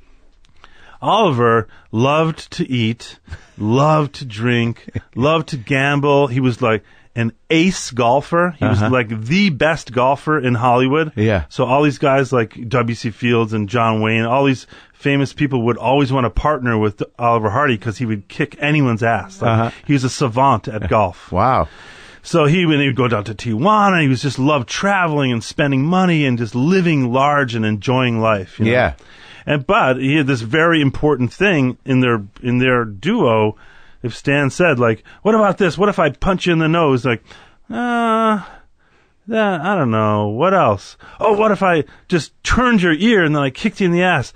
Oliver loved to eat, loved to drink, loved to gamble. He was like an ace golfer. He was like the best golfer in Hollywood.
Yeah.
So all these guys like W.C. Fields and John Wayne, all these famous people would always want to partner with Oliver Hardy because he would kick anyone's ass. Like, he was a savant at golf.
Wow.
So he would go down to Tijuana. He was just loved traveling and spending money and just living large and enjoying life. You know?
Yeah.
But he had this very important thing in their duo. If Stan said, like, what about this? What if I punch you in the nose? Like, I don't know. What else? Oh, what if I just turned your ear and then I kicked you in the ass?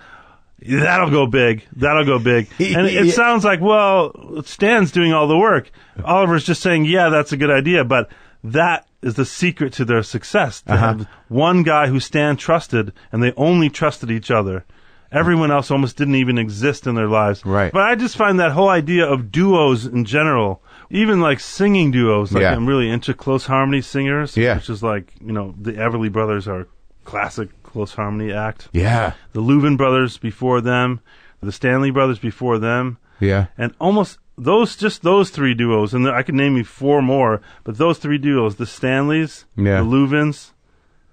That'll go big. That'll go big. And it sounds like, well, Stan's doing all the work. Oliver's just saying, yeah, that's a good idea. But that is the secret to their success. To have one guy who Stan trusted, and they only trusted each other. Everyone else almost didn't even exist in their lives.
Right.
But I just find that whole idea of duos in general, even like singing duos, like I'm really into close harmony singers, which is like, you know, the Everly Brothers are classic close harmony act.
Yeah.
The Louvin Brothers before them, the Stanley Brothers before them.
Yeah.
And almost those three duos, and I could name you four more, but those three duos, the Stanleys, the Louvins,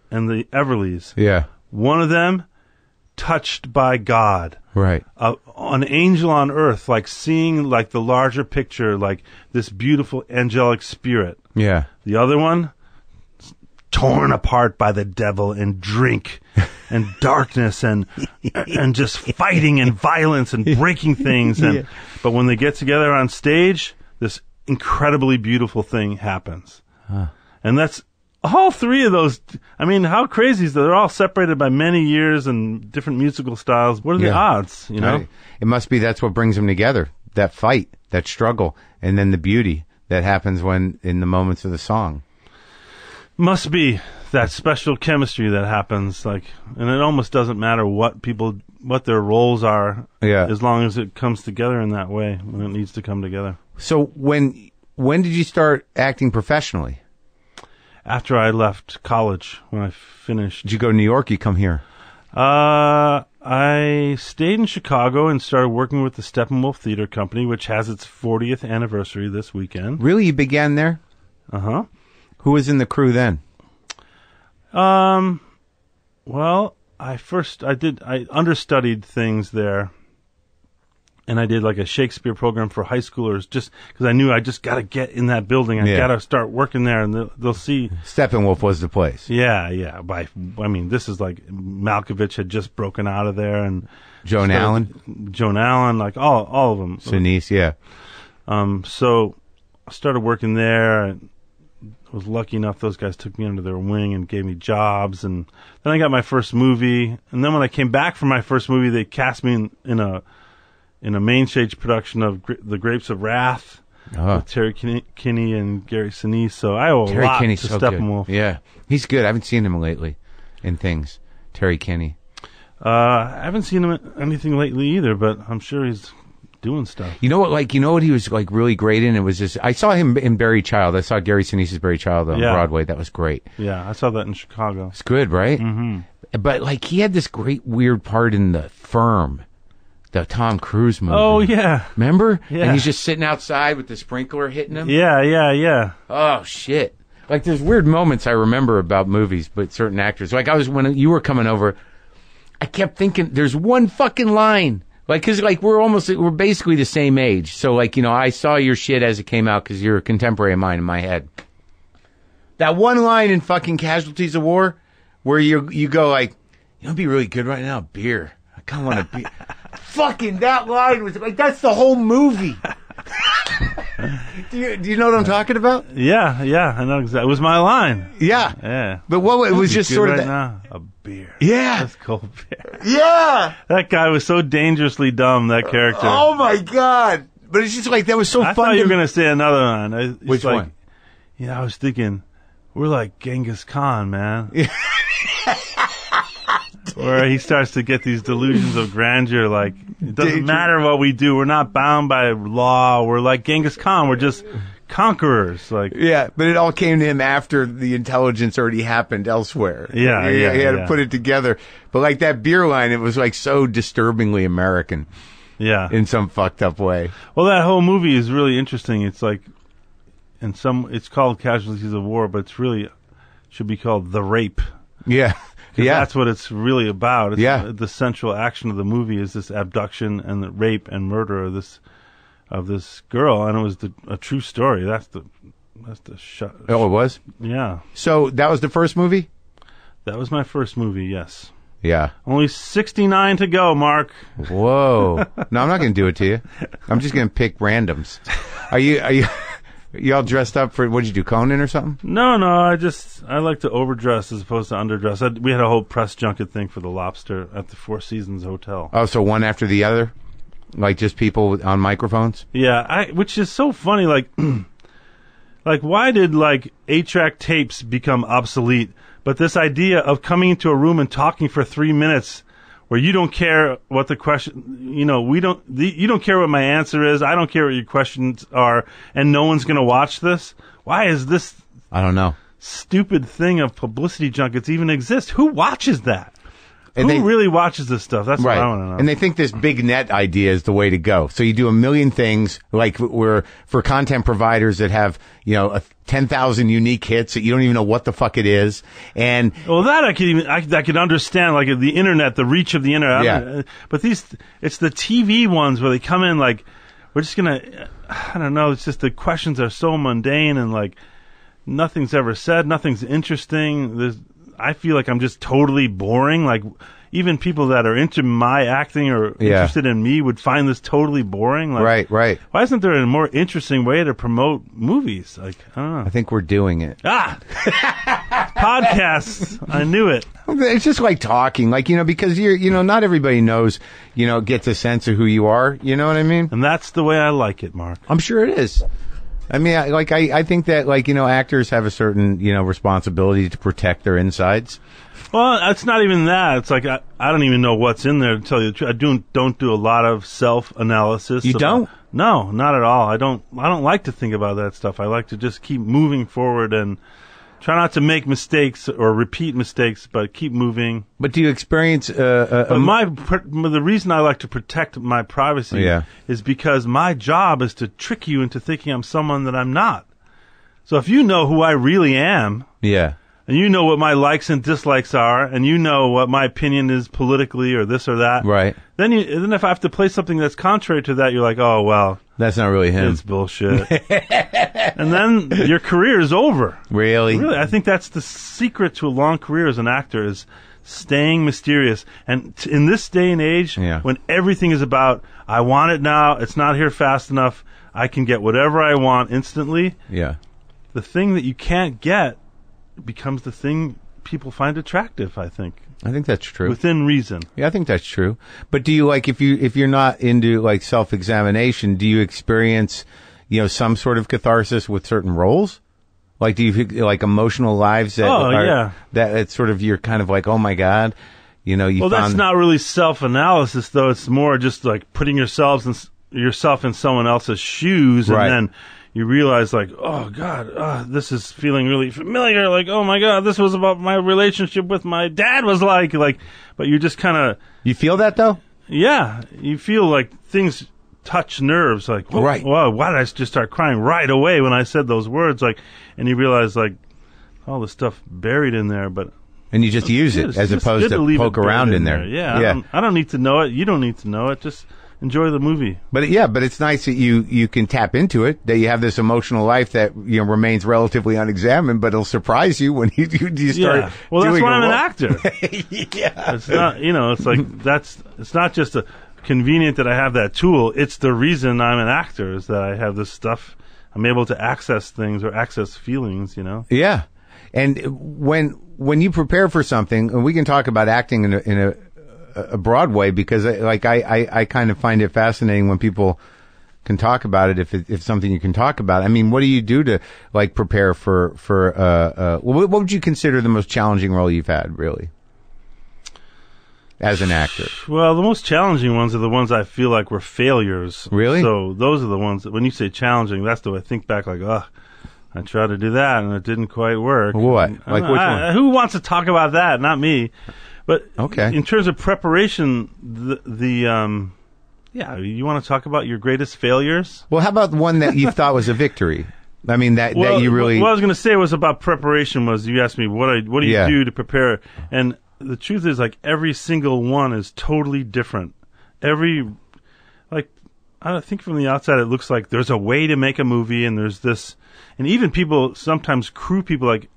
and the Everlys.
Yeah.
One of them touched by God.
Right.
An angel on earth, like seeing like the larger picture, like this beautiful angelic spirit.
Yeah.
The other one, torn apart by the devil and drink and darkness and just fighting and violence and breaking things. And but when they get together on stage, this incredibly beautiful thing happens. And that's all three of those. I mean, how crazy is that? They're all separated by many years and different musical styles. What are the odds, you know?
It must be that's what brings them together, that fight, that struggle, and then the beauty that happens when in the moments of the song.
Must be that special chemistry that happens, like, and it almost doesn't matter what their roles are, as long as it comes together in that way when it needs to come together.
So when did you start acting professionally?
After I left college, when I finished.
Did you go to New York? You come here?
I stayed in Chicago and started working with the Steppenwolf Theater Company, which has its 40th anniversary this weekend.
Really? You began there?
Uh-huh.
Who was in the crew then?
Well, I understudied things there. And I did like a Shakespeare program for high schoolers just because I knew I just got to get in that building. I got to start working there, and they'll see.
Steppenwolf was the place.
Yeah. I mean, this is like Malkovich had just broken out of there, and
Joan Allen,
like all of them.
Sinise, yeah.
So I started working there, and was lucky enough those guys took me under their wing and gave me jobs, and then I got my first movie, and then when I came back from my first movie, they cast me in a main stage production of The Grapes of Wrath with Terry Kinney and Gary Sinise. So I owe a lot to Steppenwolf.
Yeah, he's good. I haven't seen him lately in things. Terry Kinney.
I haven't seen him in anything lately either, but I'm sure he's doing stuff.
You know what he was like really great in? It was just I saw him in Barry Child. I saw Gary Sinise's Barry Child on Broadway. That was great.
Yeah, I saw that in Chicago.
It's good, right?
Mm-hmm.
But like he had this great weird part in The Firm. The Tom Cruise movie.
Oh, yeah.
Remember?
Yeah.
And he's just sitting outside with the sprinkler hitting him?
Yeah.
Oh, shit. Like, there's weird moments I remember about movies, but certain actors. Like, when you were coming over, I kept thinking, there's one fucking line. Like, because, like, we're basically the same age. So, like, you know, I saw your shit as it came out because you're a contemporary of mine in my head. That one line in fucking Casualties of War where you go, like, you know, it'd be really good right now? Beer. I kind of want to be... Fucking that line was like that's the whole movie. Do you know what I'm talking about?
Yeah, I know exactly. It was my line.
Yeah. But what it was just sort of
right now, a beer.
Yeah,
that's cold beer.
Yeah,
that guy was so dangerously dumb. That character.
Oh my god! But it's just like that was so fun.
I thought you were gonna say another one.
Which one?
Yeah, I was thinking we're like Genghis Khan, man. Where he starts to get these delusions of grandeur, like, it doesn't matter what we do. We're not bound by law. We're like Genghis Khan. We're just conquerors. Like,
Yeah, but it all came to him after the intelligence already happened elsewhere.
Yeah,
he had to
yeah.
put it together. But like that beer line, it was like so disturbingly American
yeah.
in some fucked up way.
Well, that whole movie is really interesting. It's like, it's called Casualties of War, but it's really should be called The Rape.
Yeah, yeah.
That's what it's really about. It's
Yeah.
The central action of the movie is this abduction and the rape and murder of this girl, and it was a true story. That's the shot.
Oh, it was?
Yeah.
So that was the first movie?
That was my first movie, yes.
Yeah.
Only 69 to go, Mark.
Whoa. No, I'm not going to do it to you. I'm just going to pick randoms. Are you all dressed up for, what'd you do, Conan or something?
No, I like to overdress as opposed to underdress. We had a whole press junket thing for the Lobster at the Four Seasons Hotel.
Oh, so one after the other? Like just people on microphones?
Yeah, which is so funny, like, like why did, like, 8-track tapes become obsolete? But this idea of coming into a room and talking for 3 minutes where you don't care what the question, you don't care what my answer is, I don't care what your questions are, and no one's going to watch this? Why is this
I don't know.
stupid thing of publicity junkets even exist? Who watches that?
And
Who really watches this stuff? That's
right.
what I want to know.
And they think this big net idea is the way to go. So you do a million things, like for content providers that have, 10,000 unique hits that you don't even know what the fuck it is. And
well, that I could understand, like the internet, the reach of the internet.
Yeah.
But it's the TV ones where they come in like, we're just gonna, I don't know. It's just the questions are so mundane and like nothing's ever said, nothing's interesting. I feel like I'm just totally boring. Like, even people that are into my acting or interested in me would find this totally boring. Like,
right.
Why isn't there a more interesting way to promote movies? Like, I don't know.
I think we're doing it.
Podcasts. I knew it.
It's just like talking, like, because not everybody knows, gets a sense of who you are. You know what I mean?
And that's the way I like it, Mark.
I'm sure it is. I mean, I think that, actors have a certain, responsibility to protect their insides.
Well, it's not even that. It's like, I don't even know what's in there, to tell you the truth. I don't do a lot of self-analysis.
You don't?
No, not at all. I don't like to think about that stuff. I like to just keep moving forward and try not to make mistakes or repeat mistakes, but keep moving.
But do you experience...
But the reason I like to protect my privacy is because my job is to trick you into thinking I'm someone that I'm not. So if you know who I really am...
Yeah.
And you know what my likes and dislikes are, and you know what my opinion is politically or this or that.
Right.
Then if I have to play something that's contrary to that, you're like, oh, well.
That's not really him.
It's bullshit. And then your career is over.
Really?
Really, I think that's the secret to a long career as an actor is staying mysterious. And in this day and age, when everything is about, I want it now, it's not here fast enough, I can get whatever I want instantly.
Yeah.
The thing that you can't get becomes the thing people find attractive, I think.
I think that's true.
Within reason.
Yeah, I think that's true. But do you, if you're not into, self-examination, do you experience, some sort of catharsis with certain roles? Like, do you, emotional lives that that it's sort of, you're kind of like, oh my God,
that's not really self-analysis, though. It's more just like putting yourself in someone else's shoes, and then you realize, like, oh, God, this is feeling really familiar. Like, oh, my God, this was about my relationship with my dad was like, but you just kind of...
You feel that, though?
Yeah. You feel like things touch nerves. Like, whoa, why did I just start crying right away when I said those words? Like, and you realize, like, all the stuff buried in there, but...
And you just use it as opposed to poke around in there.
Yeah. I don't need to know it. You don't need to know it. Just... enjoy the movie.
But it's nice that you can tap into it, that you have this emotional life that remains relatively unexamined, but it'll surprise you when you start.
Well, that's
doing
why I'm an actor. It's not, it's like it's not just a convenient that I have that tool. It's the reason I'm an actor is that I have this stuff. I'm able to access things or access feelings,
Yeah. And when you prepare for something, and we can talk about acting in a broad way, because I kind of find it fascinating when people can talk about it, if it's something you can talk about. I mean, what do you do to prepare for what would you consider the most challenging role you've had, really? as an actor?
Well, the most challenging ones are the ones I feel like were failures.
Really?
So those are the ones that, when you say challenging, that's the I think back like, I tried to do that and it didn't quite work.
What? Like which one?
Who wants to talk about that? Not me. But
okay.
In terms of preparation, you want to talk about your greatest failures?
Well, how about the one that you thought was a victory? I mean, that you really...
What I was going to say was about preparation was, you asked me, what do you do to prepare? And the truth is, like, every single one is totally different. I think from the outside it looks like there's a way to make a movie, and there's this... And even people, sometimes crew people, like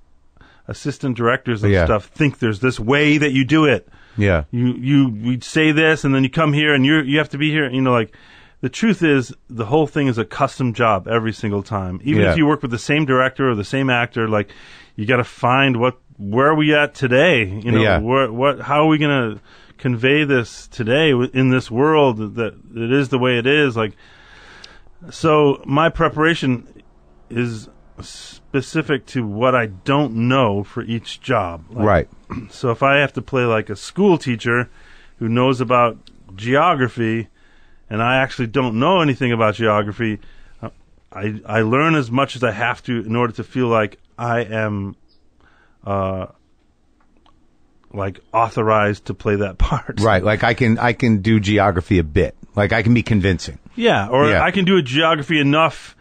assistant directors and stuff, think there's this way that you do it.
Yeah.
We say this, and then you come here, and you have to be here. You know, like, the truth is, the whole thing is a custom job every single time. Even if you work with the same director or the same actor, like, you got to find where are we at today? You know, how are we going to convey this today in this world that it is the way it is? Like, so my preparation is specific to what I don't know for each job. Like,
right.
So if I have to play like a school teacher who knows about geography, and I actually don't know anything about geography, I learn as much as I have to in order to feel like I am like authorized to play that part.
Right. Like I can do geography a bit. Like I can be convincing.
Yeah. Or I can do a geography enough.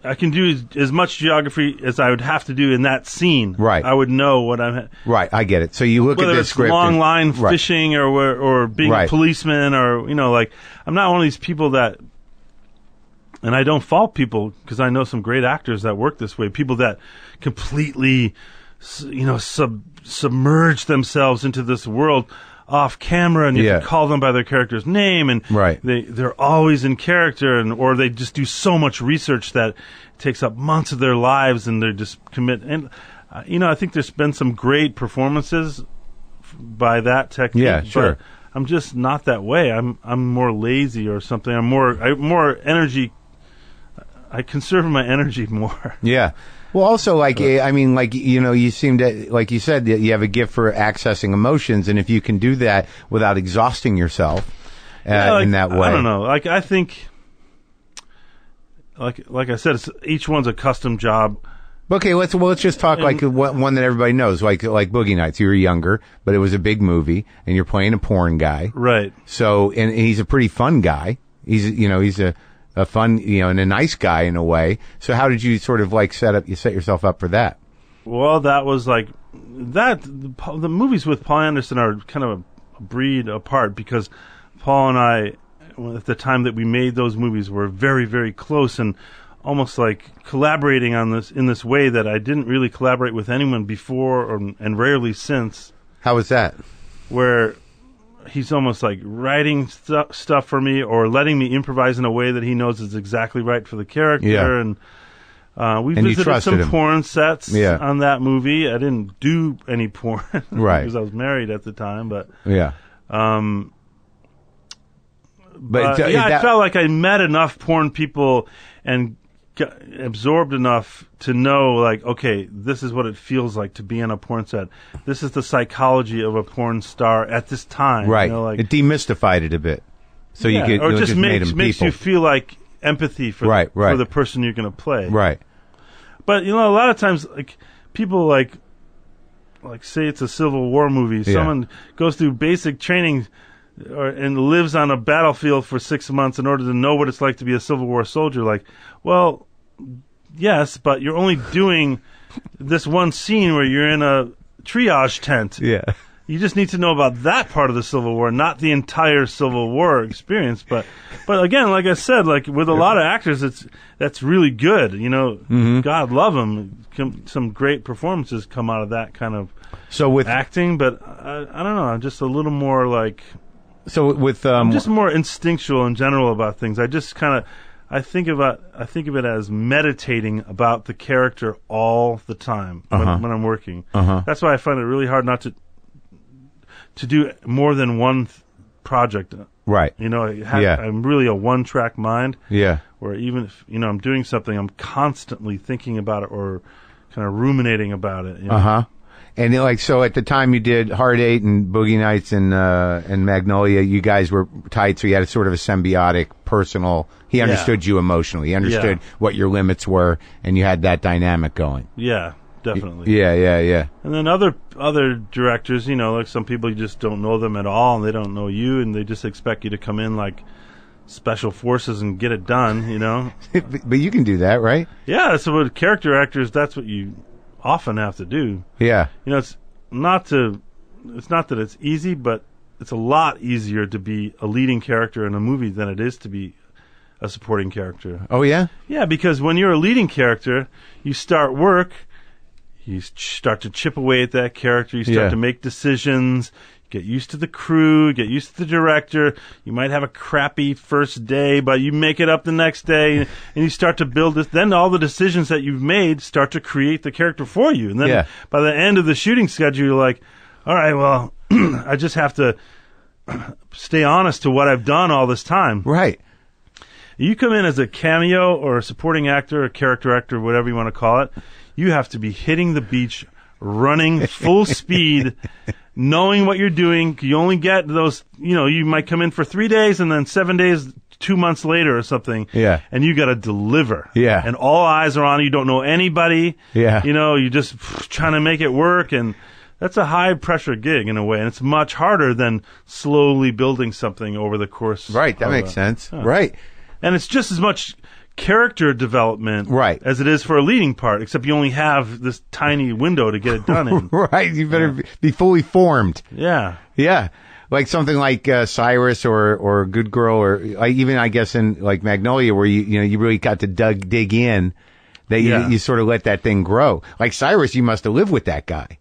I can do as much geography as I would have to do in that scene.
Right.
I would know what I'm...
Right, I get it. So you look at this script...
Whether it's long line fishing or being a policeman or, you know, like, I'm not one of these people that... And I don't fault people, because I know some great actors that work this way. People that completely, you know, submerge themselves into this world off camera, and you can call them by their character's name, and they're always in character, or they just do so much research that it takes up months of their lives, and they're just commit. And you know, I think there's been some great performances by that technique.
Yeah, sure.
But I'm just not that way. I'm more lazy or something. I'm more energy. I conserve my energy more.
Yeah. Well, also, like, I mean, like, you know, you seem to, like you said, you have a gift for accessing emotions, and if you can do that without exhausting yourself in that way.
I don't know. Like, I think, like I said, each one's a custom job.
Okay, let's just talk like one that everybody knows, like Boogie Nights. You were younger, but it was a big movie, and you're playing a porn guy.
Right.
So, and he's a pretty fun guy. He's a fun, you know, and a nice guy in a way. So how did you sort of like set yourself up for that?
Well, that was like that. The movies with Paul Anderson are kind of a breed apart, because Paul and I, at the time that we made those movies, were very, very close and almost like collaborating on this in this way that I didn't really collaborate with anyone before and rarely since.
How was that?
Where he's almost like writing stuff for me, or letting me improvise in a way that he knows is exactly right for the character.
Yeah.
And we visited some porn sets on that movie. I didn't do any porn because I was married at the time, but I felt like I met enough porn people and absorbed enough to know, like, okay, this is what it feels like to be on a porn set. This is the psychology of a porn star at this time.
Right.
You know, like,
it demystified it a bit. So you could,
or just makes you feel like empathy for the person you're going to play.
Right.
But, you know, a lot of times, like, people like say it's a Civil War movie. Someone goes through basic training and lives on a battlefield for 6 months in order to know what it's like to be a Civil War soldier. Like, well, yes, but you're only doing this one scene where you're in a triage tent.
Yeah.
You just need to know about that part of the Civil War, not the entire Civil War experience. But again, like I said, like with a lot of actors, that's really good. You know, God love them. Some great performances come out of that kind of acting. But I don't know. I'm just a little more like.
So with
I'm just more instinctual in general about things. I just kind of I think of it as meditating about the character all the time when I'm working. That's why I find it really hard not to do more than one project.
Right.
You know, I'm really a one-track mind.
Yeah.
Where even if, you know, I'm doing something, I'm constantly thinking about it or kind of ruminating about it. You know?
And like, so at the time you did Hard Eight and Boogie Nights and Magnolia, you guys were tight, so you had a sort of a symbiotic personal. He understood you emotionally. He understood what your limits were, and you had that dynamic going.
Yeah, definitely.
Yeah.
And then other directors, you know, like some people you just don't know them at all, and they don't know you, and they just expect you to come in like special forces and get it done, you know.
But you can do that, right?
Yeah, so with character actors, that's what you often have to do.
Yeah.
You know, it's not that it's easy, but it's a lot easier to be a leading character in a movie than it is to be a supporting character.
Oh, yeah?
Yeah, because when you're a leading character, you start work, you start to chip away at that character, you start to make decisions, get used to the crew, get used to the director. You might have a crappy first day, but you make it up the next day, and you start to build this. Then all the decisions that you've made start to create the character for you. And then by the end of the shooting schedule, you're like, all right, well, I just have to stay honest to what I've done all this time.
Right.
You come in as a cameo or a supporting actor, a character actor, whatever you want to call it. You have to be hitting the beach, running full speed, knowing what you're doing. You only get those, you know, you might come in for 3 days and then 7 days, 2 months later or something.
Yeah.
And you got to deliver.
Yeah.
And all eyes are on you. You don't know anybody.
Yeah.
You know, you're just trying to make it work. And that's a high pressure gig in a way. And it's much harder than slowly building something over the course.
Right. That makes sense. Right.
And it's just as much character development as it is for a leading part, except you only have this tiny window to get it done in.
Right. You better be fully formed.
Yeah.
Yeah. Like something like Cyrus or Good Girl, or even, I guess, in like Magnolia, where you really got to dig in, that you sort of let that thing grow. Like Cyrus, you must have lived with that guy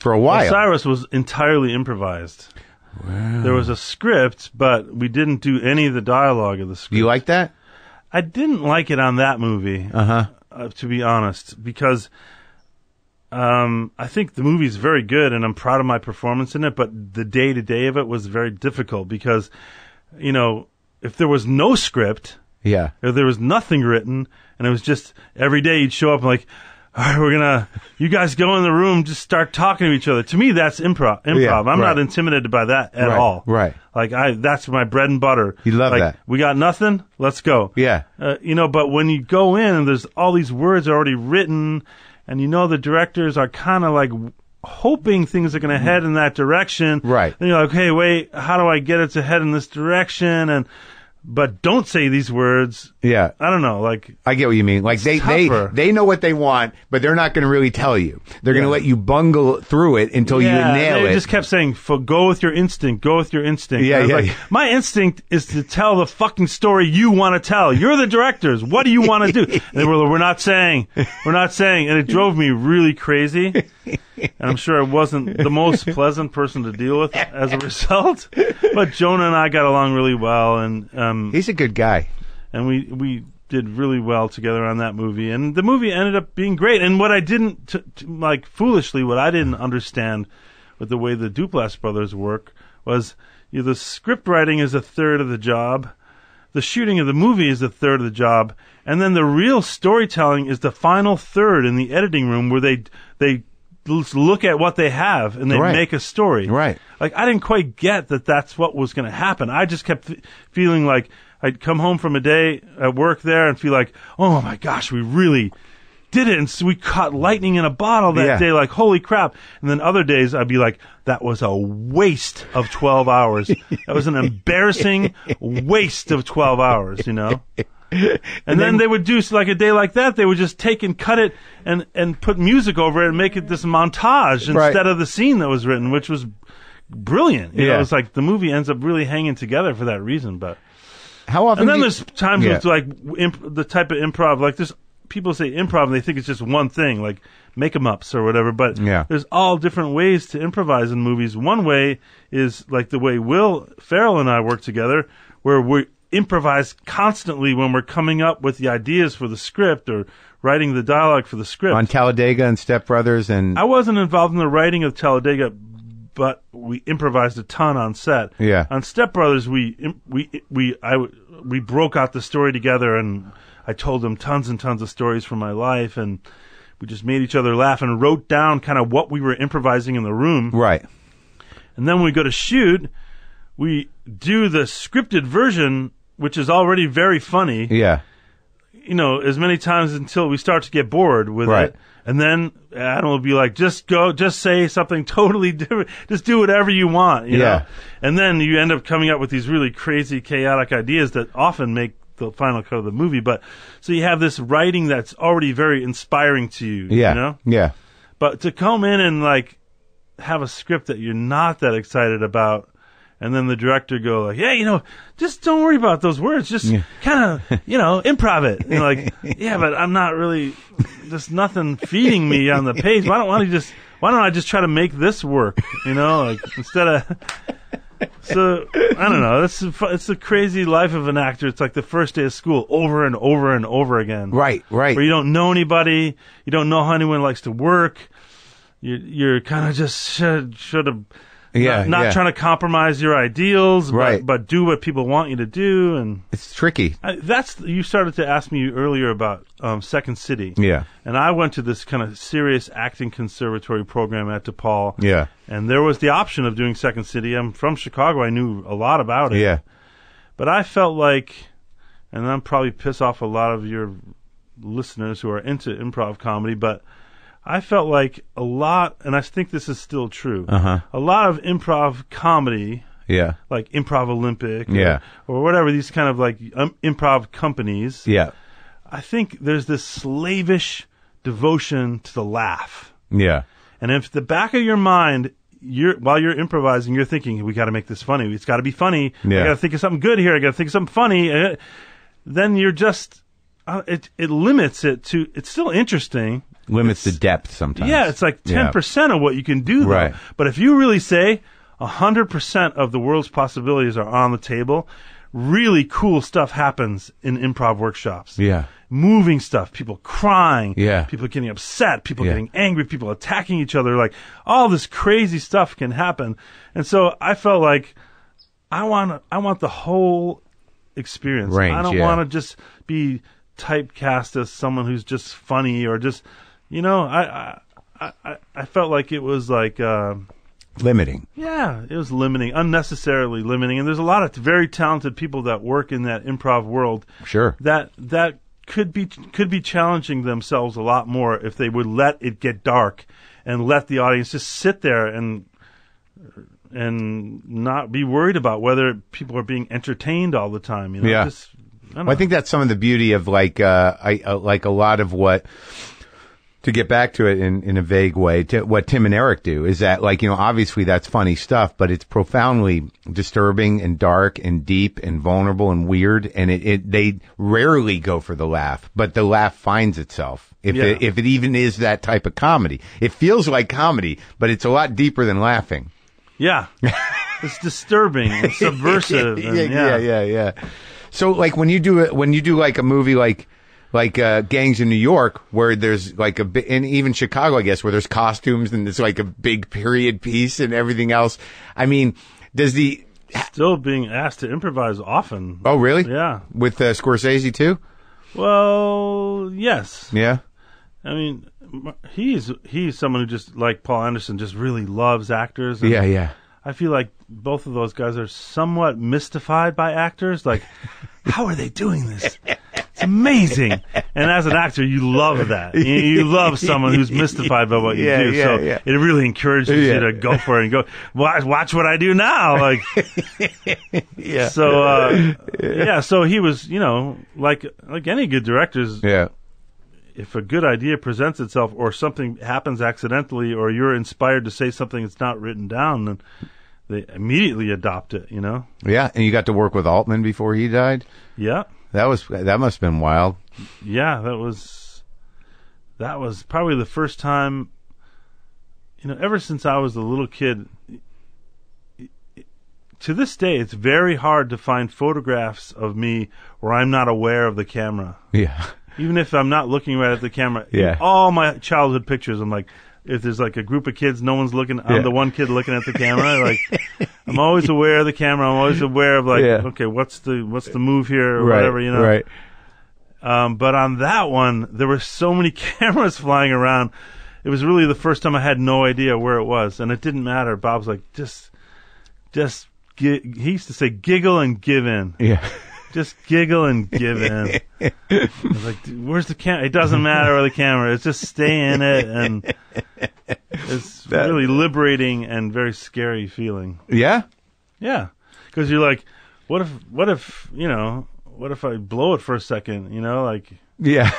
for a while.
Well, Cyrus was entirely improvised. Wow. There was a script, but we didn't do any of the dialogue of the script.
Do you like that?
I didn't like it on that movie, to be honest, because I think the movie is very good, and I'm proud of my performance in it, but the day-to-day of it was very difficult because, you know, if there was no script, if there was nothing written, and it was just every day you'd show up and like, all right, you guys go in the room, just start talking to each other. To me, that's improv. I'm not intimidated by that at all. Right. Like, that's my bread and butter.
You love that.
We got nothing? Let's go.
Yeah.
You know, but when you go in and there's all these words already written, and you know the directors are kind of like hoping things are going to head in that direction. Right. Then you're like, hey, wait, how do I get it to head in this direction? But don't say these words. Yeah. I don't know. Like,
I get what you mean. Like they know what they want, but they're not going to really tell you. They're going to let you bungle through it until you nail it.
They just kept saying, go with your instinct. Go with your instinct. Yeah. My instinct is to tell the fucking story you want to tell. You're the directors. What do you want to do? And they were like, we're not saying. And it drove me really crazy. And I'm sure I wasn't the most pleasant person to deal with as a result. But Jonah and I got along really well, and
he's a good guy.
And we did really well together on that movie, and the movie ended up being great. And what I didn't foolishly, what I didn't understand with the way the Duplass brothers work was, the script writing is a third of the job, the shooting of the movie is a third of the job, and then the real storytelling is the final third in the editing room, where they look at what they have and they make a story. Right. Like, I didn't quite get that that's what was going to happen. I just kept feeling like I'd come home from a day at work there and feel like, oh my gosh, we really did it. And so we caught lightning in a bottle that day. Like, holy crap. And then other days I'd be like, that was a waste of 12 hours. That was an embarrassing waste of 12 hours, you know? And then they would do like a day like that. They would just take and cut it and put music over it and make it this montage instead of the scene that was written, which was brilliant. You know, it's like the movie ends up really hanging together for that reason. But
how often?
And then there's times with like the type of improv, like there's people say improv and they think it's just one thing, like make 'em ups or whatever. But there's all different ways to improvise in movies. One way is like the way Will Ferrell and I work together, where we improvise constantly when we're coming up with the ideas for the script or writing the dialogue for the script.
On Talladega and Step Brothers, and
I wasn't involved in the writing of Talladega, but we improvised a ton on set. Yeah. On Step Brothers, we broke out the story together, and I told them tons and tons of stories from my life, and we just made each other laugh and wrote down kind of what we were improvising in the room.
Right.
And then when we go to shoot, we do the scripted version, which is already very funny.
Yeah.
You know, as many times until we start to get bored with
Right.
it. And then Adam will be like, just say something totally different. Just do whatever you want, you know? And then you end up coming up with these really crazy, chaotic ideas that often make the final cut of the movie. But so you have this writing that's already very inspiring to you,
Yeah.
you know?
Yeah.
But to come in and like have a script that you're not that excited about, and then the director go like, yeah, you know, just don't worry about those words. Just kind of, you know, improv it. And you're like, yeah, but I'm not really, there's nothing feeding me on the page. Why don't I just try to make this work? You know, like instead of, so I don't know. It's the crazy life of an actor. It's like the first day of school over and over and over again.
Right. Right.
Where you don't know anybody. You don't know how anyone likes to work. You're kind of just should have, not trying to compromise your ideals,
right.
but do what people want you to do, and
it's tricky.
You started to ask me earlier about Second City, and I went to this kind of serious acting conservatory program at DePaul, and there was the option of doing Second City. I'm from Chicago; I knew a lot about it, but I felt like, and I'm probably piss off a lot of your listeners who are into improv comedy, but I felt like a lot, and I think this is still true, a lot of improv comedy, like Improv Olympic or whatever, these kind of like improv companies, I think there's this slavish devotion to the laugh. And if the back of your mind, while you're improvising, you're thinking, we got to make this funny. It's got to be funny. I got to think of something good here. I got to think of something funny. Then you're just, it limits it to, it's still interesting.
Limits the depth sometimes.
Yeah, it's like 10% of what you can do, though.
Right.
But if you really say 100% of the world's possibilities are on the table, really cool stuff happens in improv workshops. Moving stuff, people crying, people getting upset, people getting angry, people attacking each other, like all this crazy stuff can happen. And so I felt like I want the whole experience.
Range,
I don't want to just be typecast as someone who's just funny or just, you know, I felt like it was like
limiting. Yeah,
it was limiting, unnecessarily limiting. And there's a lot of very talented people that work in that improv world.
Sure.
That could be challenging themselves a lot more if they would let it get dark and let the audience just sit there and not be worried about whether people are being entertained all the time. You know?
I think that's some of the beauty of like like a lot of what, to get back to it in a vague way, to what Tim and Eric do is that, like, you know, obviously that's funny stuff, but it's profoundly disturbing and dark and deep and vulnerable and weird, and they rarely go for the laugh, but the laugh finds itself. If it even is that type of comedy. It feels like comedy, but it's a lot deeper than laughing.
Yeah. It's disturbing and subversive.
Yeah. So, like, when you do like a movie like Gangs in New York, where there's like and even Chicago, I guess, where there's costumes and it's like a big period piece and everything else. I mean,
still being asked to improvise often.
Oh, really?
Yeah.
With Scorsese too?
Well, yes.
Yeah.
I mean, he's someone who just, like Paul Anderson, just really loves actors. And
yeah.
I feel like both of those guys are somewhat mystified by actors. Like, how are they doing this? It's amazing. And as an actor, you love that. You love someone who's mystified by what you do. It really encourages you to go for it and go, watch what I do now. Like, So he was, you know, like any good directors. Yeah. If a good idea presents itself, or something happens accidentally, or you're inspired to say something that's not written down, then they immediately adopt it, you know?
Yeah, and you got to work with Altman before he died?
Yeah.
That must have been wild.
Yeah, that was probably the first time, you know, ever since I was a little kid. To this day, it's very hard to find photographs of me where I'm not aware of the camera. Yeah. Even if I'm not looking right at the camera. Yeah. All my childhood pictures, I'm like, if there's like a group of kids, no one's looking, I'm the one kid looking at the camera. Like, I'm always aware of the camera. I'm always aware of like, okay, what's the move here or whatever, you know? Right. But on that one, there were so many cameras flying around. It was really the first time I had no idea where it was, and it didn't matter. Bob was like, he used to say, giggle and give in.
Yeah.
Just giggle and give in. I was like, where's the camera? It doesn't matter where the camera is. Just stay in it. And it's really liberating and very scary feeling.
Yeah?
Yeah. Because you're like, what if I blow it for a second, like.
Yeah.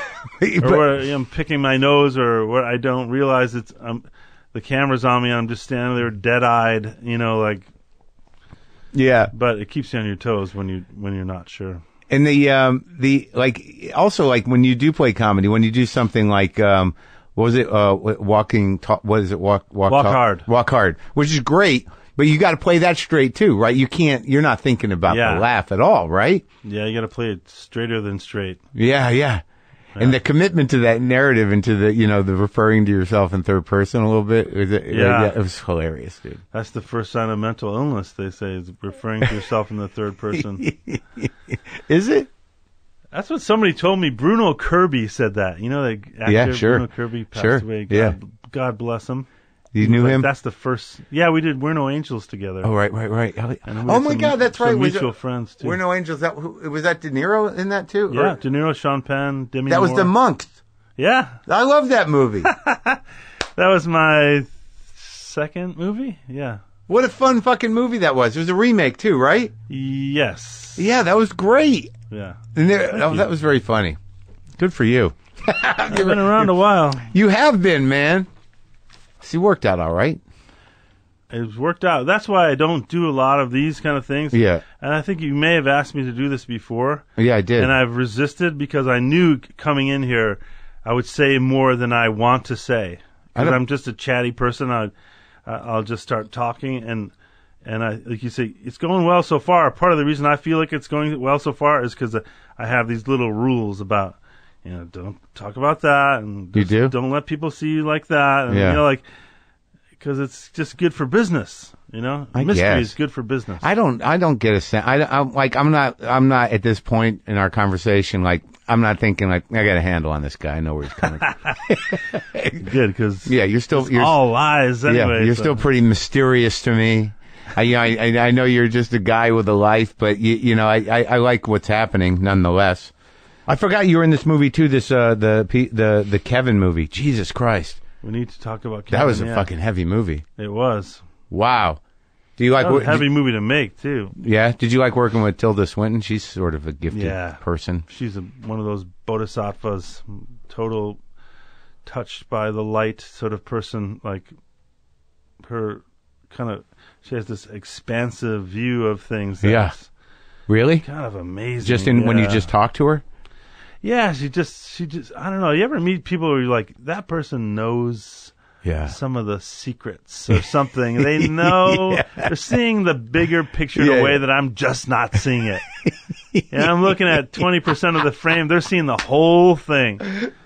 Or where I'm picking my nose, or where I don't realize the camera's on me, and I'm just standing there dead-eyed, like.
Yeah.
But it keeps you on your toes when you're not sure.
And also when you do play comedy, when you do something like what was it? Walk hard, which is great, but you got to play that straight too, right? You're not thinking about the laugh at all, right?
Yeah, you got to play it straighter than straight.
Yeah. And the commitment to that narrative and to the referring to yourself in third person a little bit, it was hilarious, dude.
That's the first sign of mental illness, they say, is referring to yourself in the third person.
Is it?
That's what somebody told me. Bruno Kirby said that. The actor Bruno Kirby passed away. God bless him.
You knew him?
That's the first. Yeah, we did We're No Angels together.
Oh, right. Oh, my God, that's right.
Mutual friends, too.
We're No Angels. Was that De Niro in that, too?
Yeah, De Niro, Sean Penn, Demi Moore.
That was The Monks.
Yeah.
I love that movie.
That was my second movie? Yeah.
What a fun fucking movie that was. It was a remake, too, right?
Yes.
Yeah, that was great.
Yeah.
And that was very funny. Good for you.
I've been around a while.
You have been, man. So you worked out all right.
It's worked out. That's why I don't do a lot of these kind of things.
Yeah.
And I think you may have asked me to do this before.
Yeah, I did.
And I've resisted because I knew coming in here I would say more than I want to say. Because I'm just a chatty person. I'll just start talking. And like you say, it's going well so far. Part of the reason I feel like it's going well so far is because I have these little rules about, don't talk about that, and
you do?
Don't let people see you like that, and because it's just good for business, Mystery is good for business.
I don't get a sense. I'm not at this point in our conversation. I'm not thinking I got a handle on this guy. I know where he's coming from.
Good, because
you're
all lies anyway.
Yeah, you're still pretty mysterious to me. I know you're just a guy with a life, but I like what's happening nonetheless. I forgot you were in this movie too. This the Kevin movie. Jesus Christ!
We need to talk about Kevin.
That was a fucking heavy movie.
It was.
Wow. Do you like
that was a heavy movie to make too?
Yeah. Did you like working with Tilda Swinton? She's sort of a gifted person. She's
one of those bodhisattvas, total touched by the light sort of person. Like her kind of, she has this expansive view of things.
Yeah. Really?
Kind of amazing.
Just when you just talk to her?
Yeah, she just I don't know. You ever meet people where you're like, that person knows some of the secrets or something. They know. They're seeing the bigger picture in a way that I'm just not seeing it. And I'm looking at 20% of the frame. They're seeing the whole thing.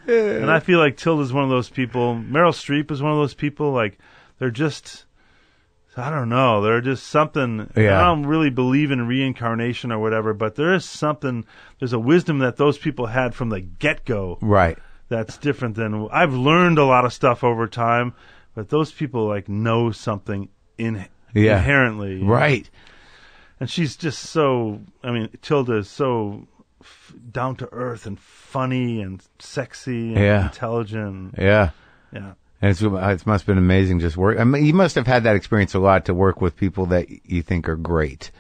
And I feel like Tilda's one of those people. Meryl Streep is one of those people. Like, they're just, I don't know. They're just something.
Yeah.
I don't really believe in reincarnation or whatever, but there is something. There's a wisdom that those people had from the get-go.
Right.
That's different than. I've learned a lot of stuff over time, but those people know something inherently.
Right.
And she's just so. I mean, Tilda is so down to earth and funny and sexy and intelligent.
Yeah.
Yeah.
And it must have been amazing just work. I mean, you must have had that experience a lot to work with people that you think are great.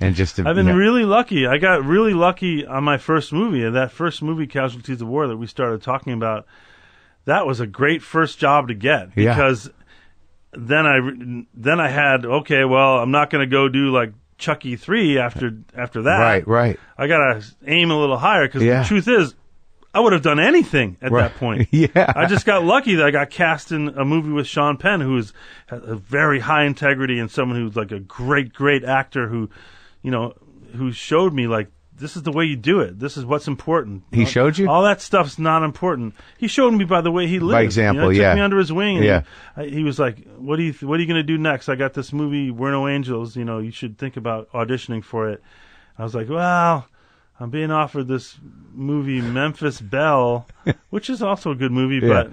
And I've
been really lucky. I got really lucky on my first movie. And that first movie, Casualties of War, that we started talking about, that was a great first job to get. Because then I had, okay, well, I'm not going to go do like Chucky 3 after that.
Right.
I got to aim a little higher because the truth is, I would have done anything at that point. I just got lucky that I got cast in a movie with Sean Penn, who has a very high integrity and someone who's like a great, great actor who showed me like, this is the way you do it. This is what's important.
He showed you?
All that stuff's not important. He showed me by the way he lived.
By example,
he took me under his wing. And he was like, what are you going to do next? I got this movie, We're No Angels. You should think about auditioning for it. I was like, well, I'm being offered this movie Memphis Belle, which is also a good movie, but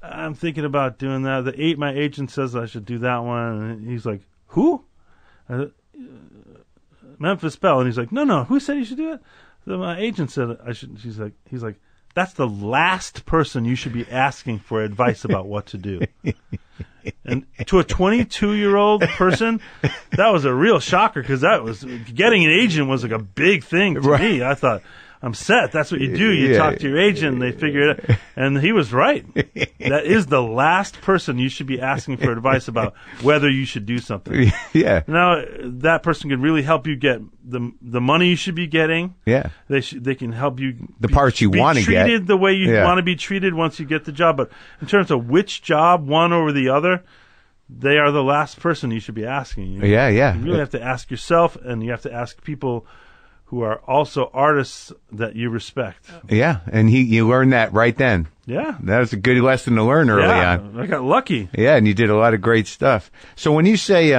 I'm thinking about doing that. My agent says I should do that one, and he's like, who? Memphis Belle, and he's like, no, who said you should do it? So my agent said I should. He's like, that's the last person you should be asking for advice about what to do. And to a 22-year-old person, that was a real shocker, because getting an agent was like a big thing to me. I thought, I'm set. That's what you do. You talk to your agent, and they figure it out. And he was right. That is the last person you should be asking for advice about whether you should do something.
Yeah.
Now, that person can really help you get the money you should be getting.
Yeah.
They can help you
the parts you want to get.
Be treated the way you want to be treated once you get the job. But in terms of which job, one over the other, they are the last person you should be asking.
Yeah.
You really have to ask yourself, and you have to ask people who are also artists that you respect.
Yeah, and you learned that right then.
Yeah.
That was a good lesson to learn early on.
I got lucky.
Yeah, and you did a lot of great stuff. So when you say,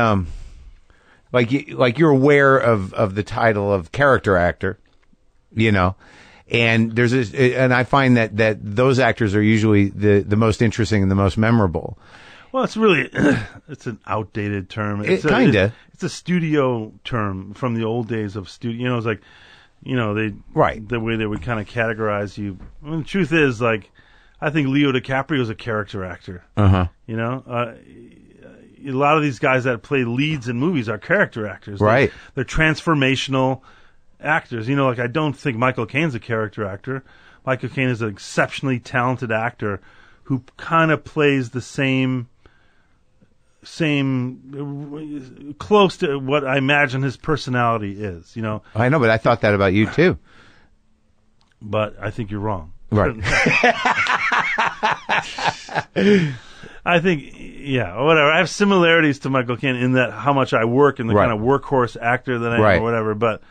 like you're aware of the title of character actor, and and I find that those actors are usually the most interesting and the most memorable.
Well, it's really, it's an outdated term. It's it's a studio term from the old days of studio. It's like, the way they would kind of categorize you. I mean, the truth is, like, I think Leo DiCaprio is a character actor.
Uh-huh.
A lot of these guys that play leads in movies are character actors.
Right.
They're transformational actors. Like, I don't think Michael Caine's a character actor. Michael Caine is an exceptionally talented actor who kind of plays the same close to what I imagine his personality is,
I know, but I thought that about you too.
But I think you're wrong.
Right.
I think, whatever. I have similarities to Michael Caine in that how much I work and the kind of workhorse actor that I am, or whatever. But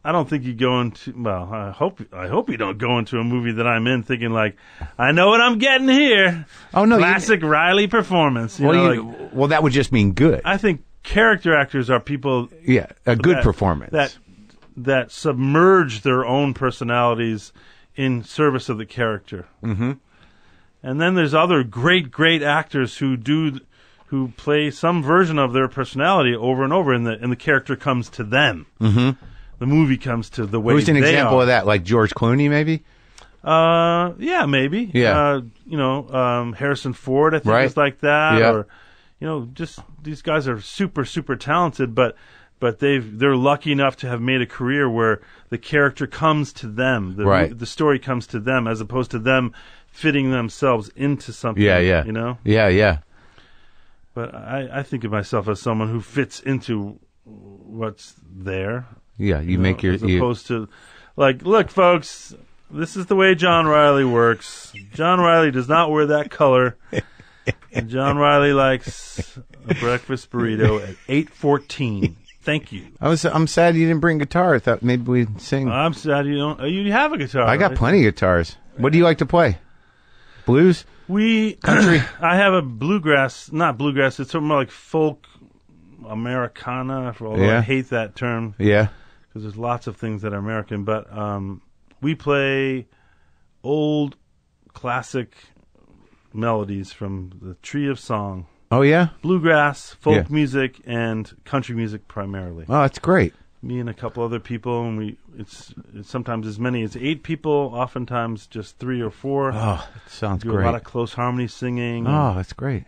I don't think you go into. Well, I hope you don't go into a movie that I'm in thinking like, I know what I'm getting here.
Oh no,
classic Reilly performance.
Well, that would just mean good.
I think character actors are people.
Yeah, a good performance
that submerge their own personalities in service of the character.
Mm-hmm.
And then there's other great actors who play some version of their personality over and over, and the character comes to them.
Mm-hmm.
The movie comes to the way
Who's an example
are.
of that? Like George Clooney, maybe?
Yeah, maybe.
Yeah.
Harrison Ford, I think, is like that.
Yeah.
Or, just these guys are super, super talented, but they're lucky enough to have made a career where the character comes to them. The story comes to them, as opposed to them fitting themselves into something.
Yeah. Yeah.
But I think of myself as someone who fits into what's there.
Yeah, as
opposed to, like, look, folks, this is the way John Reilly works. John Reilly does not wear that color. And John Reilly likes a breakfast burrito at 8:14. Thank you.
I'm sad you didn't bring guitar. I thought maybe we'd sing.
I'm sad you don't. You have a guitar.
I got plenty of guitars. What do you like to play? Blues? Country?
I have a bluegrass, not bluegrass. It's more like folk Americana. Although I hate that term.
Yeah.
Because there's lots of things that are American, but we play old classic melodies from the Tree of Song.
Oh yeah,
bluegrass, folk music, and country music primarily.
Oh, that's great.
Me and a couple other people, and it's sometimes as many as 8 people, oftentimes just 3 or 4.
Oh, that sounds
great.
A lot
of close harmony singing.
Oh, that's great.